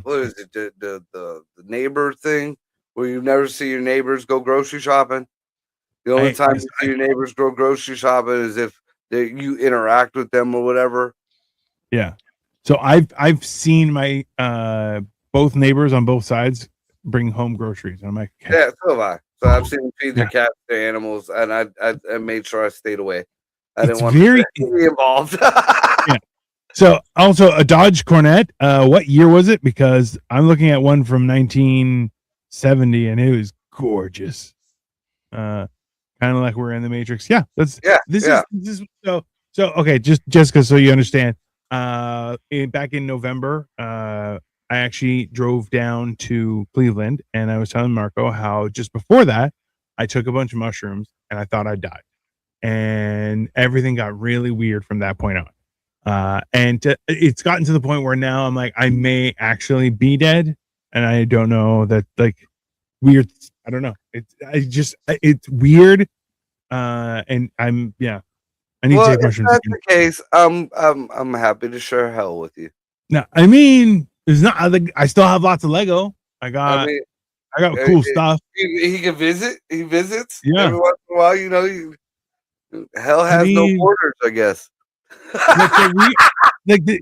what is it? The neighbor thing where you never see your neighbors go grocery shopping. The only time you see your neighbors go grocery shopping is if you interact with them or whatever. Yeah. So I've seen my both neighbors on both sides bring home groceries. And I'm like, okay. Yeah, so have I. So I've seen them feed their cats, their animals, and I made sure I stayed away. I didn't want to be involved. Yeah. So also a Dodge Cornet. What year was it? Because I'm looking at one from 1970 and it was gorgeous. Kind of like we're in the Matrix. Yeah. This is so okay, just Jessica, so you understand. Back in November, I actually drove down to Cleveland and I was telling Marco how just before that I took a bunch of mushrooms and I thought I'd died. And everything got really weird from that point on. It's gotten to the point where now I'm like, I may actually be dead, and I don't know that like weird. I don't know. It's weird. And I'm I need to take mushrooms. If that's the case, I'm happy to share hell with you. No, I mean, it's not. I still have lots of Lego. I got cool stuff. He can visit. He visits. Yeah. Every once in a while, you know, hell has no borders, I guess.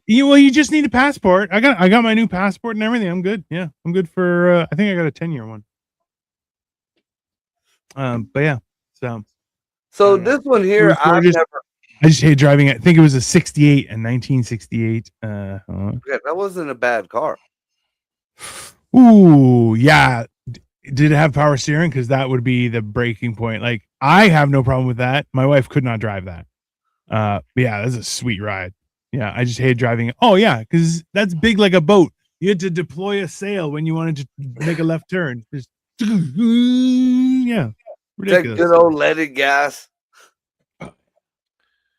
You just need a passport. I got my new passport and everything. I'm good. Yeah, I'm good for. I think I got a 10-year one. But yeah, so this one here, I just hate driving it. I think it was a 68 and 1968. Yeah, that wasn't a bad car. Ooh, yeah. Did it have power steering? Because that would be the breaking point. Like I have no problem with that. My wife could not drive that. But yeah, that's a sweet ride. Yeah, I just hate driving it. Oh yeah, because that's big like a boat. You had to deploy a sail when you wanted to make a left turn. Just yeah, ridiculous. That good old leaded gas.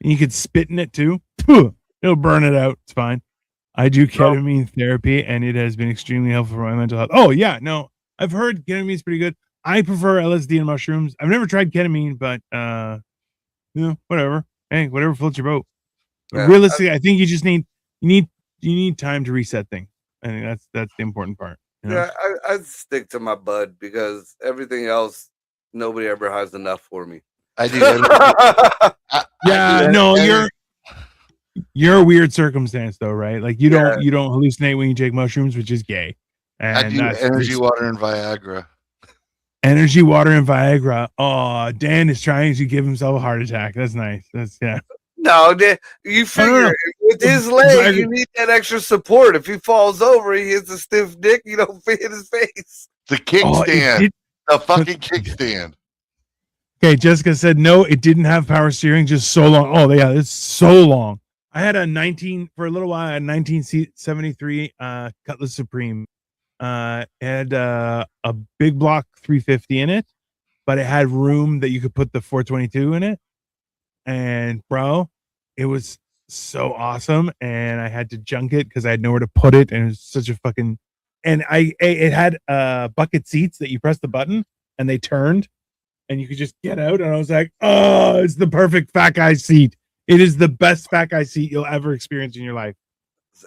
You could spit in it too. It'll burn it out. It's fine. I do ketamine therapy, and it has been extremely helpful for my mental health. Oh yeah, no, I've heard ketamine is pretty good. I prefer LSD and mushrooms. I've never tried ketamine, but whatever. Hey, whatever floats your boat. Yeah, realistically, I think you just need time to reset things. I think that's the important part. You know? Yeah, I stick to my bud because everything else, nobody ever has enough for me. I do. You're a weird circumstance though, right? Like you don't hallucinate when you take mushrooms, which is gay. And I do energy, water, and Viagra. Energy, water, and Viagra. Oh, Dan is trying to give himself a heart attack. That's nice. No, you figure with his leg, you need that extra support. If he falls over, he hits a stiff dick. You don't fit in his face. The kickstand, the fucking kickstand. Okay, Jessica said no. It didn't have power steering. Just so long. Oh yeah, it's so long. I had a 1973 Cutlass Supreme. It had a big block 350 in it, but it had room that you could put the 422 in it. And bro, it was so awesome. And I had to junk it because I had nowhere to put it. And it was such a fucking, and it had bucket seats that you press the button and they turned and you could just get out. And I was like, oh, it's the perfect fat guy seat. It is the best fat guy seat you'll ever experience in your life.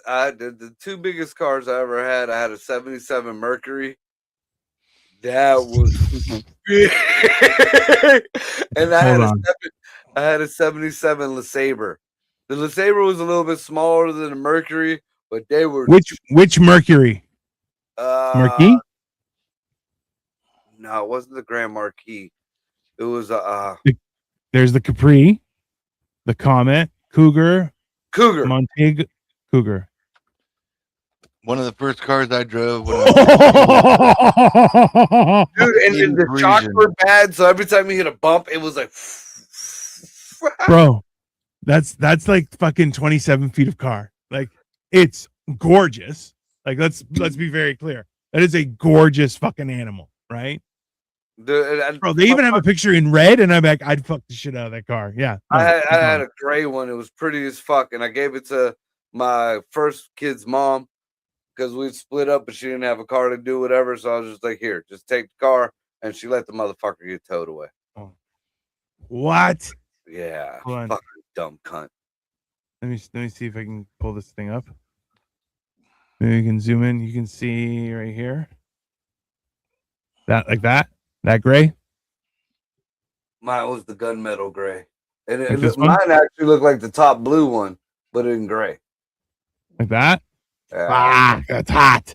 The two biggest cars I ever had, I had a 77 Mercury. That was big. And I had a 77 LeSabre. The LeSabre was a little bit smaller than the Mercury, but they were Which Mercury? Marquis? No, it wasn't the Grand Marquis. It was There's the Capri, the Comet, Cougar, Cougar. Montego, Cougar. One of the first cars I drove when I was Dude, and in the shocks Parisian. were bad, so every time you hit a bump, it was like Bro, that's like fucking 27 feet of car. Like, it's gorgeous. Like, let's be very clear. That is a gorgeous fucking animal, right? Bro, they even have a picture in red, and I'm like, I'd fuck the shit out of that car. Yeah. I had a gray one. It was pretty as fuck, and I gave it to my first kid's mom because we split up, but she didn't have a car to do whatever. So I was just like, "Here, just take the car," and she let the motherfucker get towed away. What? Yeah, Hold on. fucking dumb cunt. Let me see if I can pull this thing up. Maybe you can zoom in. You can see right here. That gray. Mine was the gunmetal gray, and Like this one? mine actually looked like the top blue one, but in gray. Like that. Yeah. That's hot.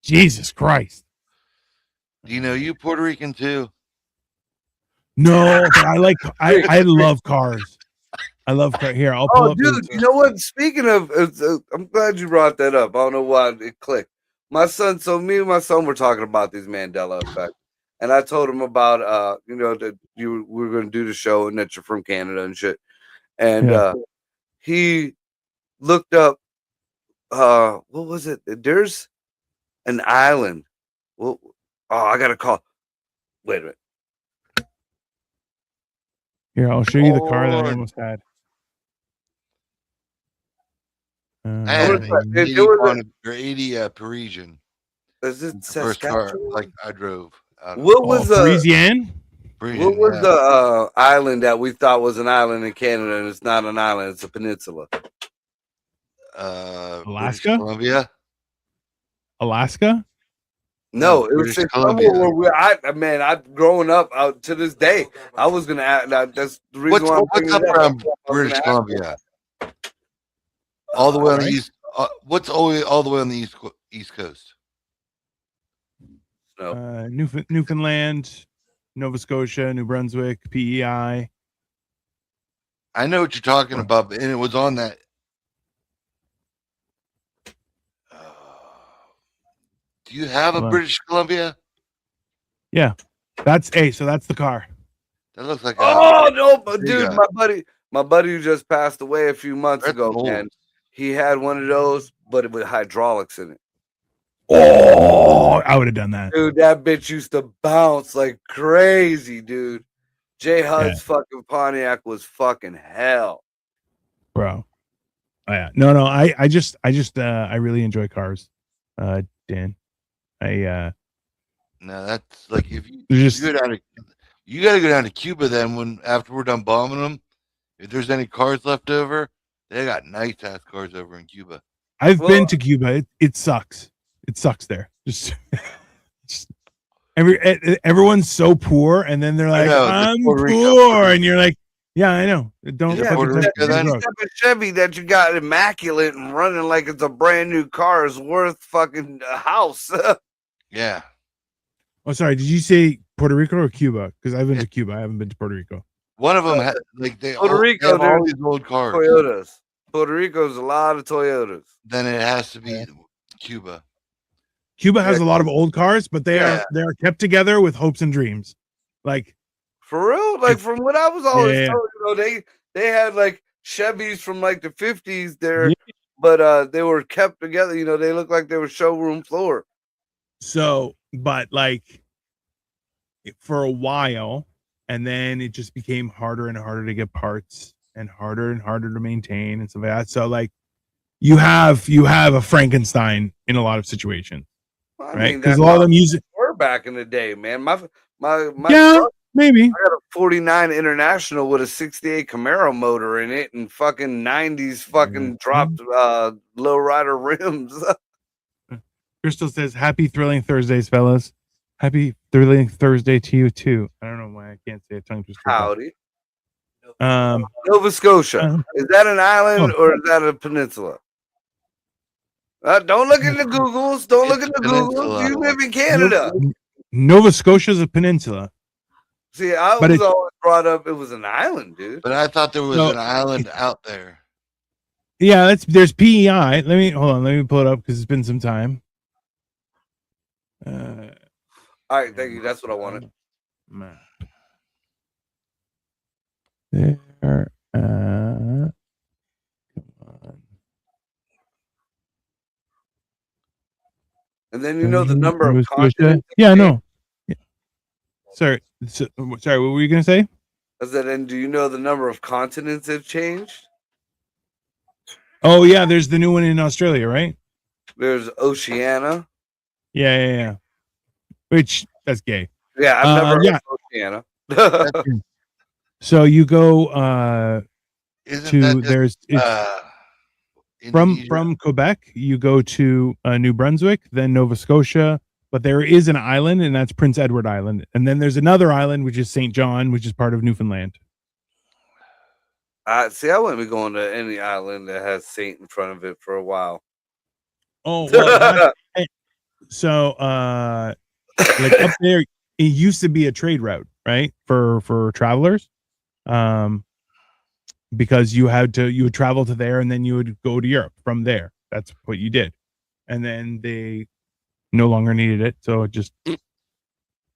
Jesus Christ. Do you know you Puerto Rican too? No, but I love cars. I love cars. Here, I'll pull Oh, up. dude, you know what? Speaking of, I'm glad you brought that up. I don't know why it clicked. Me and my son were talking about these Mandela effect, and I told him about, that we were going to do the show and that you're from Canada and shit. And Yeah. he looked up, what was it? There's an island. Well, I got to call. Wait a minute. Here, I'll show you the car that I Lord. almost had. I had was an that? 80 It was a- Ponte- or 80 Parisian. Is it The first car Saskatchewan? like I drove. Out of What was the Parisienne? Parisian, What was yeah. the island that we thought was an island in Canada, and it's not an island; it's a peninsula. British Alaska? Columbia? Alaska? No, No, it was British in Columbia. somewhere where I've growing up out to this day. I was gonna ask. That's the reason why I'm What's bringing up it up. around I was British gonna ask Columbia? All the way on the Right? east. What's all the way on the east coast? No. Newfoundland, Nova Scotia, New Brunswick, PEI. I know what you're talking about, and it was on that. Do you have a Hold on. British Columbia? That's the car. That looks like Oh no, but There you dude, go. my buddy who just passed away a few months That's ago, old. man. He had one of those, but with hydraulics in it. Oh, I would have done that. Dude, that bitch used to bounce like crazy, dude. J Hud's fucking Pontiac was fucking hell. Bro. Oh, yeah. No, I really enjoy cars. Dan. No, that's like if you, They're you just go down to, you got to go down to Cuba then after we're done bombing them. If there's any cars left over, they got nice ass cars over in Cuba. I've Well- been to Cuba. It sucks. It sucks there. Just everyone's so poor, and then they're like, know, the I'm Puerto Rico- poor, and you're like, yeah, I know. Don't Yeah, fucking Puerto touch Rico the then- road. That Chevy that you got immaculate and running like it's a brand new car is worth fucking a house. Yeah. Oh, sorry. Did you say Puerto Rico or Cuba? Because I've been to Cuba. I haven't been to Puerto Rico. One of them had like they Puerto all, Rico, they have all there's these old cars. Toyotas. Puerto Rico's a lot of Toyotas. Then it has to be Cuba. Cuba has a lot of old cars, but they Yeah. are kept together with hopes and dreams. Like, For real? Like from what I was always Yeah. told, they had like Chevys from like the 50s there, Yeah. but they were kept together. They looked like they were showroom floor. so, but like for a while, and then it just became harder and harder to get parts and harder to maintain and stuff like that. So like you have a Frankenstein in a lot of situations, I right? mean, Because that's a lot of how them use it. they were back in the day, man. My Yeah, truck, maybe. I got a 49 International with a 68 Camaro motor in it and fucking 90s fucking dropped low rider rims. Crystal says, "Happy thrilling Thursdays, fellas. Happy thrilling Thursday to you too." I don't know why I can't say a tongue twister. Howdy. Nova Scotia. Is that an island or is that a peninsula? Don't look at the Googles. Don't look at the Googles. You live in Canada. Nova Scotia is a peninsula. See, I was always brought up it was an island, dude. But I thought there was an island out there. Yeah, there's PEI. Let me pull it up because it's been some time. All right, thank you. That's what I wanted. There. Come on. And then you know the number of Nova Scotia? continents. Yeah, no. Yeah. Sorry, what were you gonna say? I said, and do you know the number of continents have changed? Oh yeah, there's the new one in Australia, right? There's Oceania. Yeah. Which that's gay. Yeah, I've never heard of Oceania. So you go from Quebec, you go to New Brunswick, then Nova Scotia, but there is an island, and that's Prince Edward Island, and then there's another island which is St. John, which is part of Newfoundland. See, I wouldn't be going to any island that has Saint in front of it for a while. Oh, well, so like up there, it used to be a trade route, right, for travelers, because you would travel to there, and then you would go to Europe from there. That's what you did, and then they no longer needed it, so it just.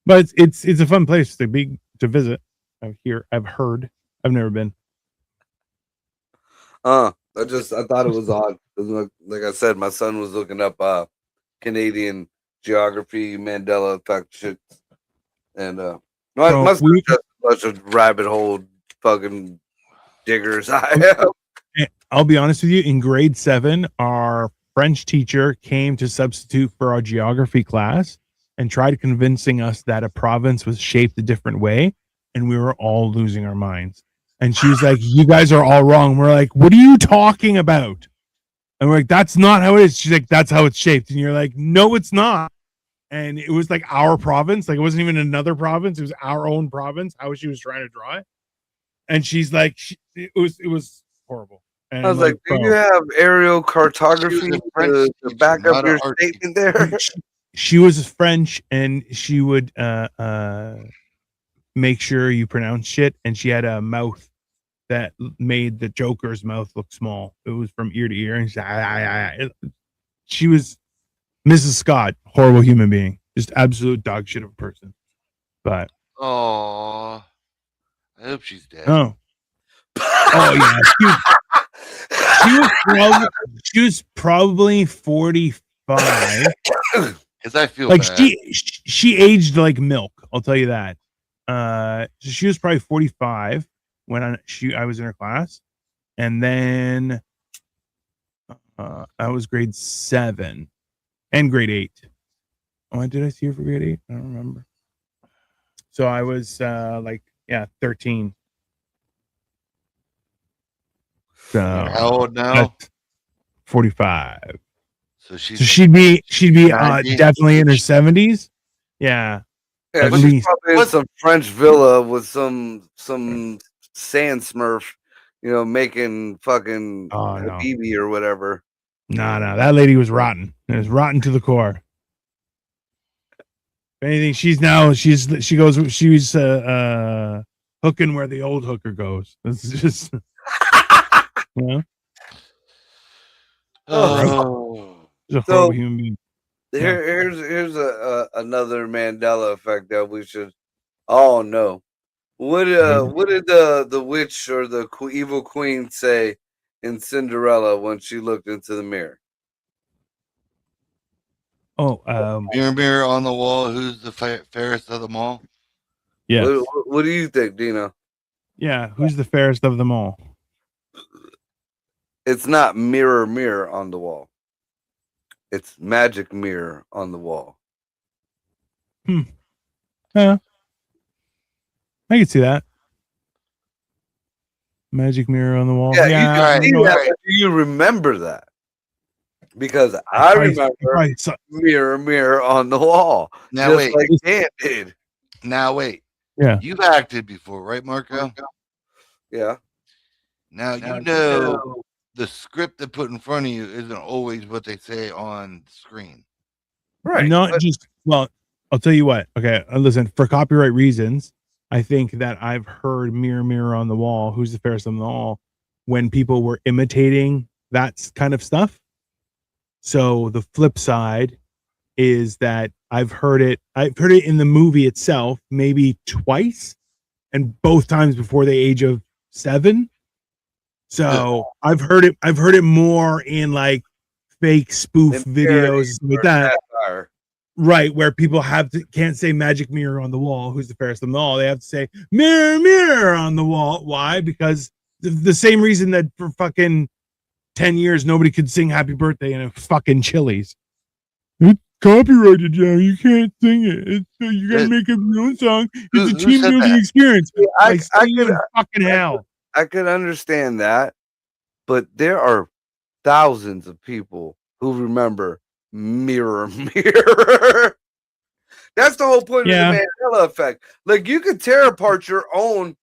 But it's a fun place to visit. I've heard. I've never been. I thought it was odd. Like I said, my son was looking up Canadian geography, Mandela effect shit, and my son's just a bunch of rabbit hole fucking diggers. I'll be honest with you. In grade 7, our French teacher came to substitute for our geography class and tried convincing us that a province was shaped a different way, and we were all losing our minds. And she was like, "You guys are all wrong." We're like, "What are you talking about?" And we're like, "That's not how it is." She's like, "That's how it's shaped." And you're like, "No, it's not." And it was like our province. Like, it wasn't even another province. It was our own province, how she was trying to draw it. And she's like, it was horrible. And I was like, "Do you have aerial cartography to back up your statement there?" She was French, and she would make sure you pronounce shit. And she had a mouth that made the Joker's mouth look small. It was from ear to ear, and she was Mrs. Scott, horrible human being, just absolute dog shit of a person. But I hope she's dead. Oh yeah, she was probably 45. Because I feel like bad. she aged like milk. I'll tell you that. So she was probably 45 when I was in her class, and then I was grade 7 and grade 8. Oh, did I see her for grade 8? I don't remember. So I was 13. So how old now? 45. So she'd be definitely in her 70s. Yeah. Yeah, she's probably in some French villa with some sand smurf, making fucking BB or whatever. No, that lady was rotten. It was rotten to the core. If anything, she was hooking where the old hooker goes. It's just So human being. Here's another Mandela effect that we should all know. What did the witch or the evil queen say in Cinderella when she looked into the mirror? Mirror, mirror on the wall, who's the fairest of them all? Yeah. What do you think, Dino? Yeah, who's the fairest of them all? It's not mirror, mirror on the wall. It's magic mirror on the wall. Yeah. I can see that. Magic mirror on the wall. Yeah, you can see that, but do you remember that? Because I remember mirror, mirror on the wall. Now wait. Like Dan did. Now wait. Yeah. You've acted before, right, Marco? Yeah. Now you know the script they put in front of you isn't always what they say on screen. Right. Not but- just, well, I'll tell you what. Okay, listen, for copyright reasons, I think that I've heard Mirror Mirror on the Wall, who's the fairest on the wall, when people were imitating that kind of stuff. So the flip side is that I've heard it in the movie itself maybe twice, and both times before the age of 7. So I've heard it more in like fake spoof in videos parody and stuff like or that. satire. Right, where people can't say magic mirror on the wall, who's the fairest on the wall. They have to say mirror, mirror on the wall. Why? Because the same reason that for fucking 10 years nobody could sing happy birthday in a fucking Chili's. It's copyrighted, yeah. You can't sing it. You gotta make up your own song. It's a Who team said building that? experience. I I see you in could- fucking hell. I could understand that, but there are thousands of people who remember Mirror Mirror. That's the whole point Yeah. of the Mandela effect. Like you could tear apart your own,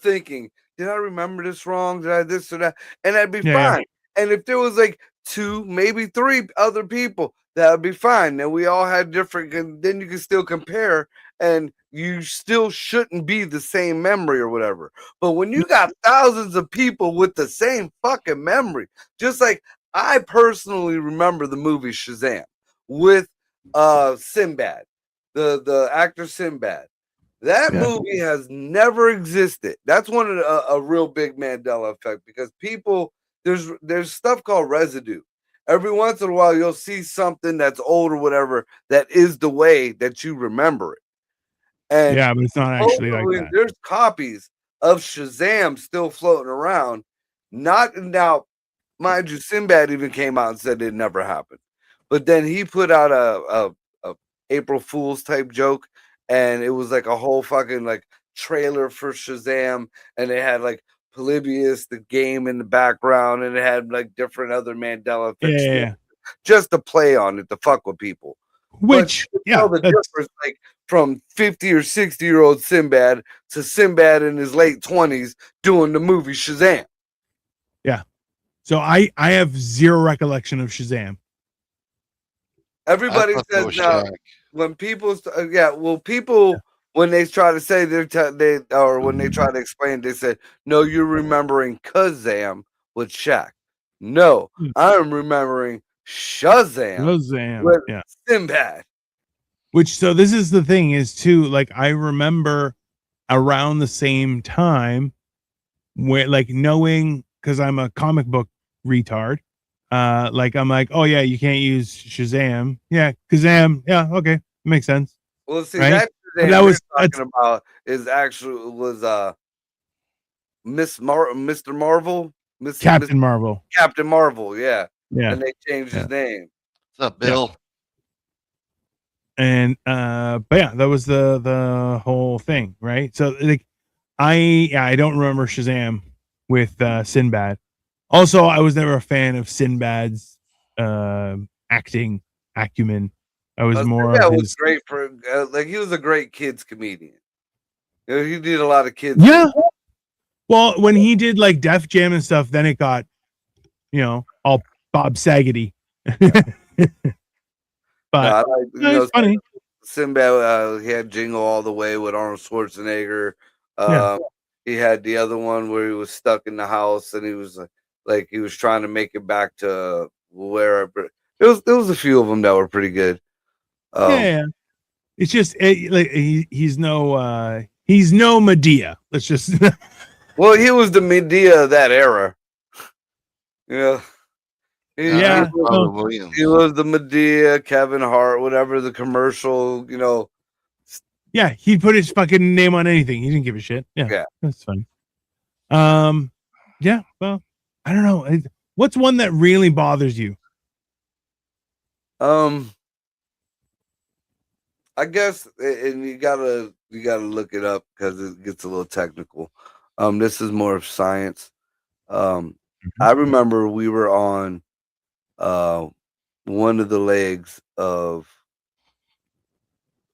thinking, did I remember this wrong? Did I this or that? And that'd be Yeah. fine. And if there was like 2, maybe 3 other people, that would be fine. Then we all had different, and then you can still compare, and you still shouldn't be the same memory or whatever. But when you got thousands of people with the same fucking memory, just like I personally remember the movie Shazam with Sinbad, the actor Sinbad. That movie has never existed. That's one of a real big Mandela effect, because people, there's stuff called residue. Every once in a while, you'll see something that's old or whatever that is the way that you remember it. And Yeah, but it's not actually like supposedly that. there's copies of Shazam still floating around. Not now, mind you, Sinbad even came out and said it never happened. But then he put out a April Fool's type joke, and it was like a whole fucking like trailer for Shazam, and they had like Polybius the game in the background, and it had like different other Mandela effects Yeah. just to play on it to fuck with people. Which, Tell the that's, difference, like from 50 or 60-year-old Sinbad to Sinbad in his late 20s doing the movie Shazam. so I have zero recollection of Shazam. Everybody I thought that says was now Shaq. when people, people when they try to say when they try to explain, they said, "No, you're remembering Kazam with Shaq." No, I'm remembering Shazam Shazam. with Yeah. Sinbad. Which, so this is the thing is too, like I remember around the same time where like knowing, because I'm a comic book retard, like I'm like, oh yeah, you can't use Shazam. Yeah, Kazam. Yeah, okay, makes sense. Well, see, Right? that But Shazam that you're was talking about is Mr. Marvel, Captain Marvel. Captain Marvel, yeah. Yeah. And they changed his name. What's up, Bill? And but yeah, that was the whole thing, right? So like I don't remember Shazam with Sinbad. Also, I was never a fan of Sinbad's acting acumen. I was more Sinbad of was his, great for like he was a great kids comedian. He did a lot of kids. yeah. Well, when he did like Def Jam and stuff, then it got, all Bob Saggety. But it's funny. Sinbad, he had Jingle All the Way with Arnold Schwarzenegger. He had the other one where he was stuck in the house and he was like he was trying to make it back to wherever. There was a few of them that were pretty good. Yeah. It's just like he's no Medea. Let's just well, he was the Medea of that era. Yeah. Yeah. Robert Williams. He was the Medea, Kevin Hart, whatever the commercial, yeah, he put his fucking name on anything. He didn't give a shit. Yeah. That's funny. Yeah, well, I don't know. What's one that really bothers you? I guess, and you gotta look it up because it gets a little technical. This is more of science. I remember we were on one of the legs of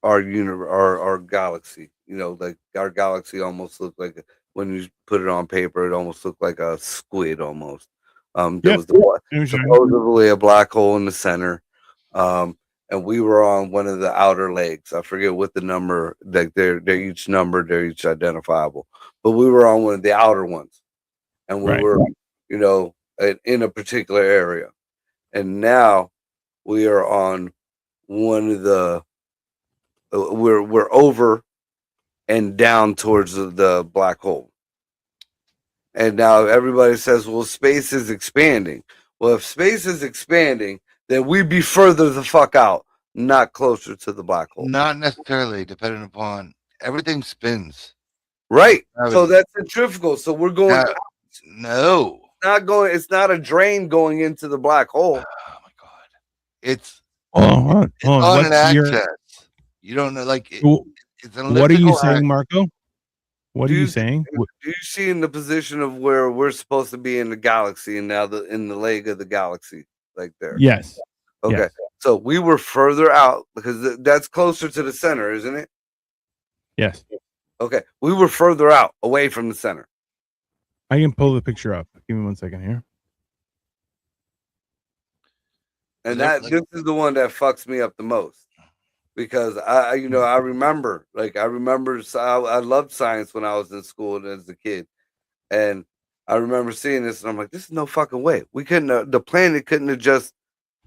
our universe, our galaxy. Like our galaxy almost looked like when you put it on paper, it almost looked like a squid almost. There Yep. was the, Interesting. supposedly a black hole in the center. And we were on one of the outer legs. I forget what the number, like they're each numbered, they're each identifiable. But we were on one of the outer ones. And we Right. were, you know, in a particular area. And now we are on one of the we're over and down towards the black hole. And now everybody says, well, space is expanding. Well, if space is expanding, then we'd be further the fuck out, not closer to the black hole. Not necessarily, depending upon everything spins. Right. So Gravity. that's centrifugal. So we're going Now- No. it's not a drain going into the black hole. Oh my god. It's Hold on. on an What's your, axis. You don't know, like it's an what are you elliptical saying, axis. Marco? What Do are you you- saying? Do you see in the position of where we're supposed to be in the galaxy and now in the leg of the galaxy, like there? Yes. Okay. yes. So we were further out because that's closer to the center, isn't it? Yes. Okay. We were further out away from the center. I can pull the picture up. Give me 1 second here. And Like- this is the one that fucks me up the most. Because I remember I loved science when I was in school and as a kid. And I remember seeing this and I'm like, this is no fucking way. We couldn't the planet couldn't have just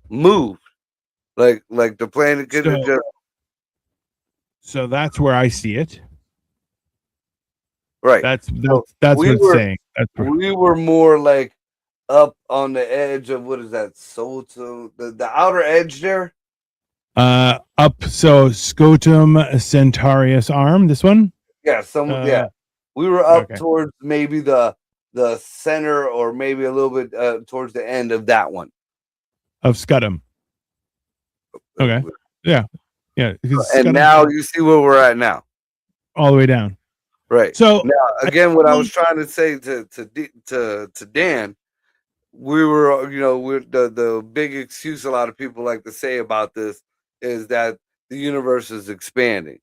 moved. Like the planet couldn't have just So that's where I see it. right. That's we what it's were- saying. That's where, We were more like up on the edge of what is that? The outer edge there. up. So Scotum Centaurus arm. This one. Yeah, we were up okay. towards maybe the center or maybe a little bit towards the end of that one. Of Scutum. Okay. Yeah. Because And Scutum- now you see where we're at now. all the way down. Right. So Now again, what I was trying to say to Dan, we were, we're the big excuse a lot of people like to say about this is that the universe is expanding.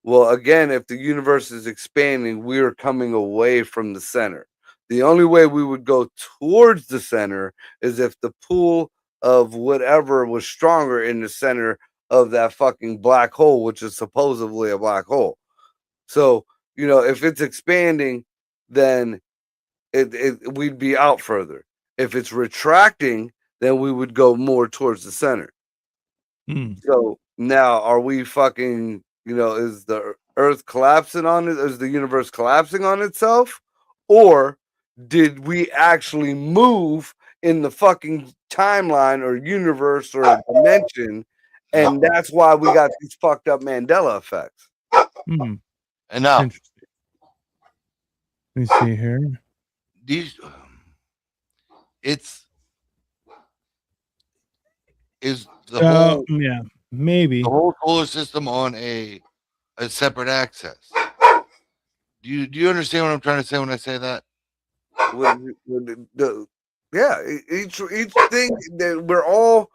Well, again, if the universe is expanding, we are coming away from the center. The only way we would go towards the center is if the pull of whatever was stronger in the center of that fucking black hole, which is supposedly a black hole. So, if it's expanding, then we'd be out further. If it's retracting, then we would go more towards the center. hmm, So now are we fucking, is the earth collapsing on it? Is the universe collapsing on itself? Or did we actually move in the fucking timeline or universe or dimension? And that's why we got these fucked up Mandela effects. hmm, And now interesting. Let me see here. these is the whole Yeah, maybe. the whole solar system on a separate axis. Do you understand what I'm trying to say when I say that? Each thing that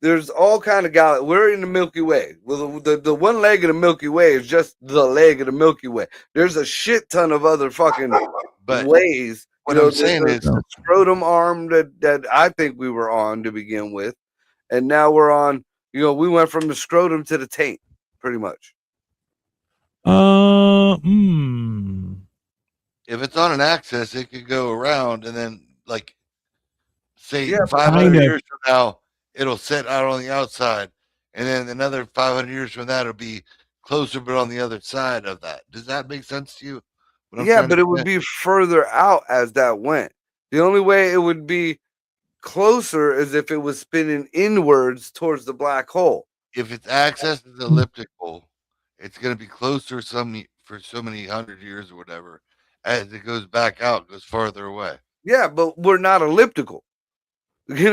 there's all kind of we're in the Milky Way. Well, the one leg of the Milky Way is just the leg of the Milky Way. There's a shit ton of other fucking But ways. what I'm saying is the scrotum arm that I think we were on to begin with, and now we're on. We went from the scrotum to the taint, pretty much. if it's on an axis, it could go around and then say Yeah, 500 kind of. years from now, it'll set out on the outside, and then another 500 years from that, it'll be closer, but on the other side of that. Does that make sense to you? What I'm Yeah, trying but to it would say? be further out as that went. The only way it would be closer is if it was spinning inwards towards the black hole. If its axis is elliptical, it's going to be closer for so many hundred years or whatever. As it goes back out, it goes farther away. Yeah, but we're not elliptical. That's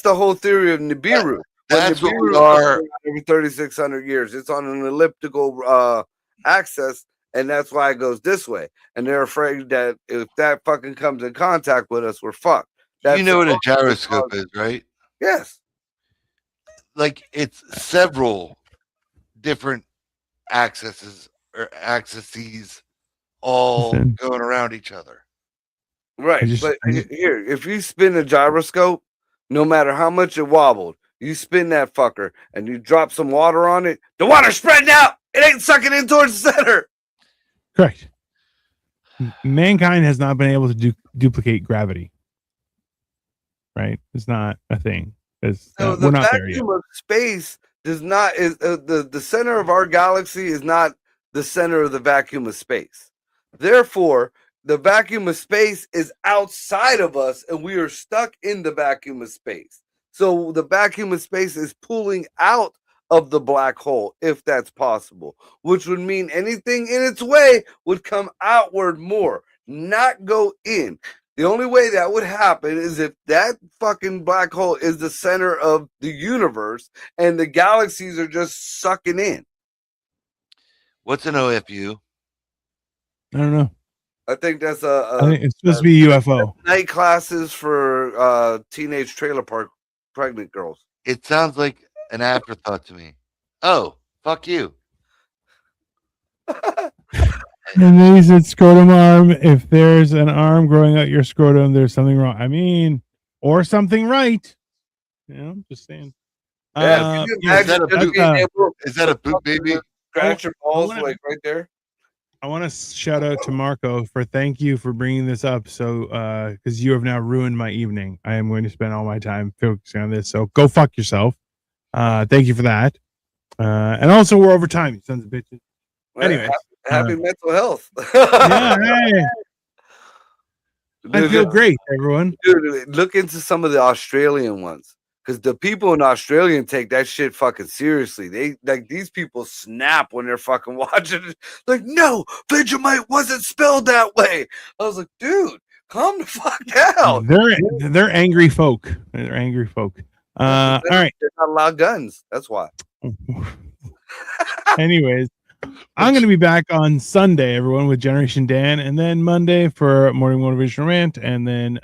the whole theory of Nibiru. That's what we Nibiru are. every 3,600 years. It's on an elliptical axis, and that's why it goes this way. And they're afraid that if that fucking comes in contact with us, we're fucked. You know what a That's- gyroscope is, right? Yes. It's several different axes all Listen. going around each other. Right. I just- But I just- here, if you spin a gyroscope, no matter how much it wobbled, you spin that fucker and you drop some water on it, the water's spreading out. It ain't sucking in towards the center. Correct. Mankind has not been able to duplicate gravity. Right? It's not a thing. So We're not there yet. vacuum of space does not is the center of our galaxy is not the center of the vacuum of space. Therefore, the vacuum of space is outside of us, and we are stuck in the vacuum of space. So the vacuum of space is pulling out of the black hole, if that's possible, which would mean anything in its way would come outward more, not go in. The only way that would happen is if that fucking black hole is the center of the universe and the galaxies are just sucking in. What's an OFU? I don't know. I think that's I think it's supposed to be UFO. night classes for teenage trailer park pregnant girls. It sounds like an afterthought to me. Oh, fuck you. And then he said scrotum arm. If there's an arm growing out your scrotum, there's something wrong. I mean, or something right. You know, just saying. Yeah, if you can yeah, is that imagine a just boot? being able to Is that a poop baby? scratch your balls wanna- like right there. I want to shout out to Marco for thank you for bringing this up. So, because you have now ruined my evening, I am going to spend all my time focusing on this. So go fuck yourself. Thank you for that. And also, we're over time, you sons of bitches. Anyway, happy mental health. Yeah, hey, I Dude, feel great, everyone. Dude, look into some of the Australian ones, because the people in Australia take that shit fucking seriously. They like these people snap when they're fucking watching it. Like, no, Vegemite wasn't spelled that way. I was like, dude, calm the fuck down. They're angry folk. They're angry folk. All right. They're not allowed guns. That's why. Anyways, I'm going to be back on Sunday, everyone, with Generation Dan, and then Monday for Morning Motivational Rant, and then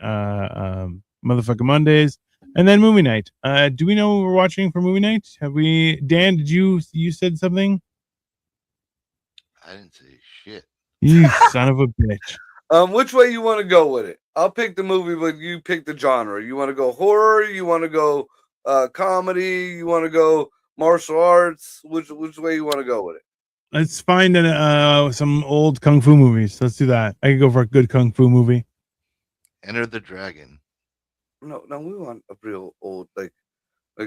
motherfucking Mondays, and then movie night. Do we know what we're watching for movie night? Have we? Dan, did you said something? I didn't say shit. You son of a bitch. Which way you want to go with it? I'll pick the movie, but you pick the genre. You want to go horror? You want to go comedy? You want to go martial arts? Which way you want to go with it? Let's find some old kung fu movies. Let's do that. I could go for a good kung fu movie. Enter the Dragon. No, we want a real old like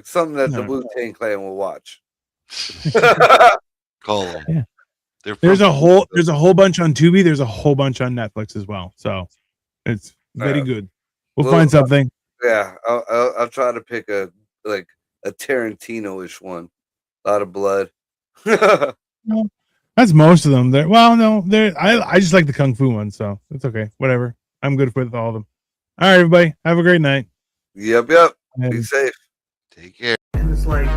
something that the No. Wu-Tang Clan will watch. Call them. Yeah. They're There's from- a whole bunch on Tubi. There's a whole bunch on Netflix as well. So it's very good. We'll find something. Yeah, I'll try to pick a Tarantino-ish one. A lot of blood. That's most of them. I just like the kung fu ones, so it's okay. Whatever. I'm good with all of them. All right, everybody. Have a great night. Yep. Be And safe. Take care. And it's like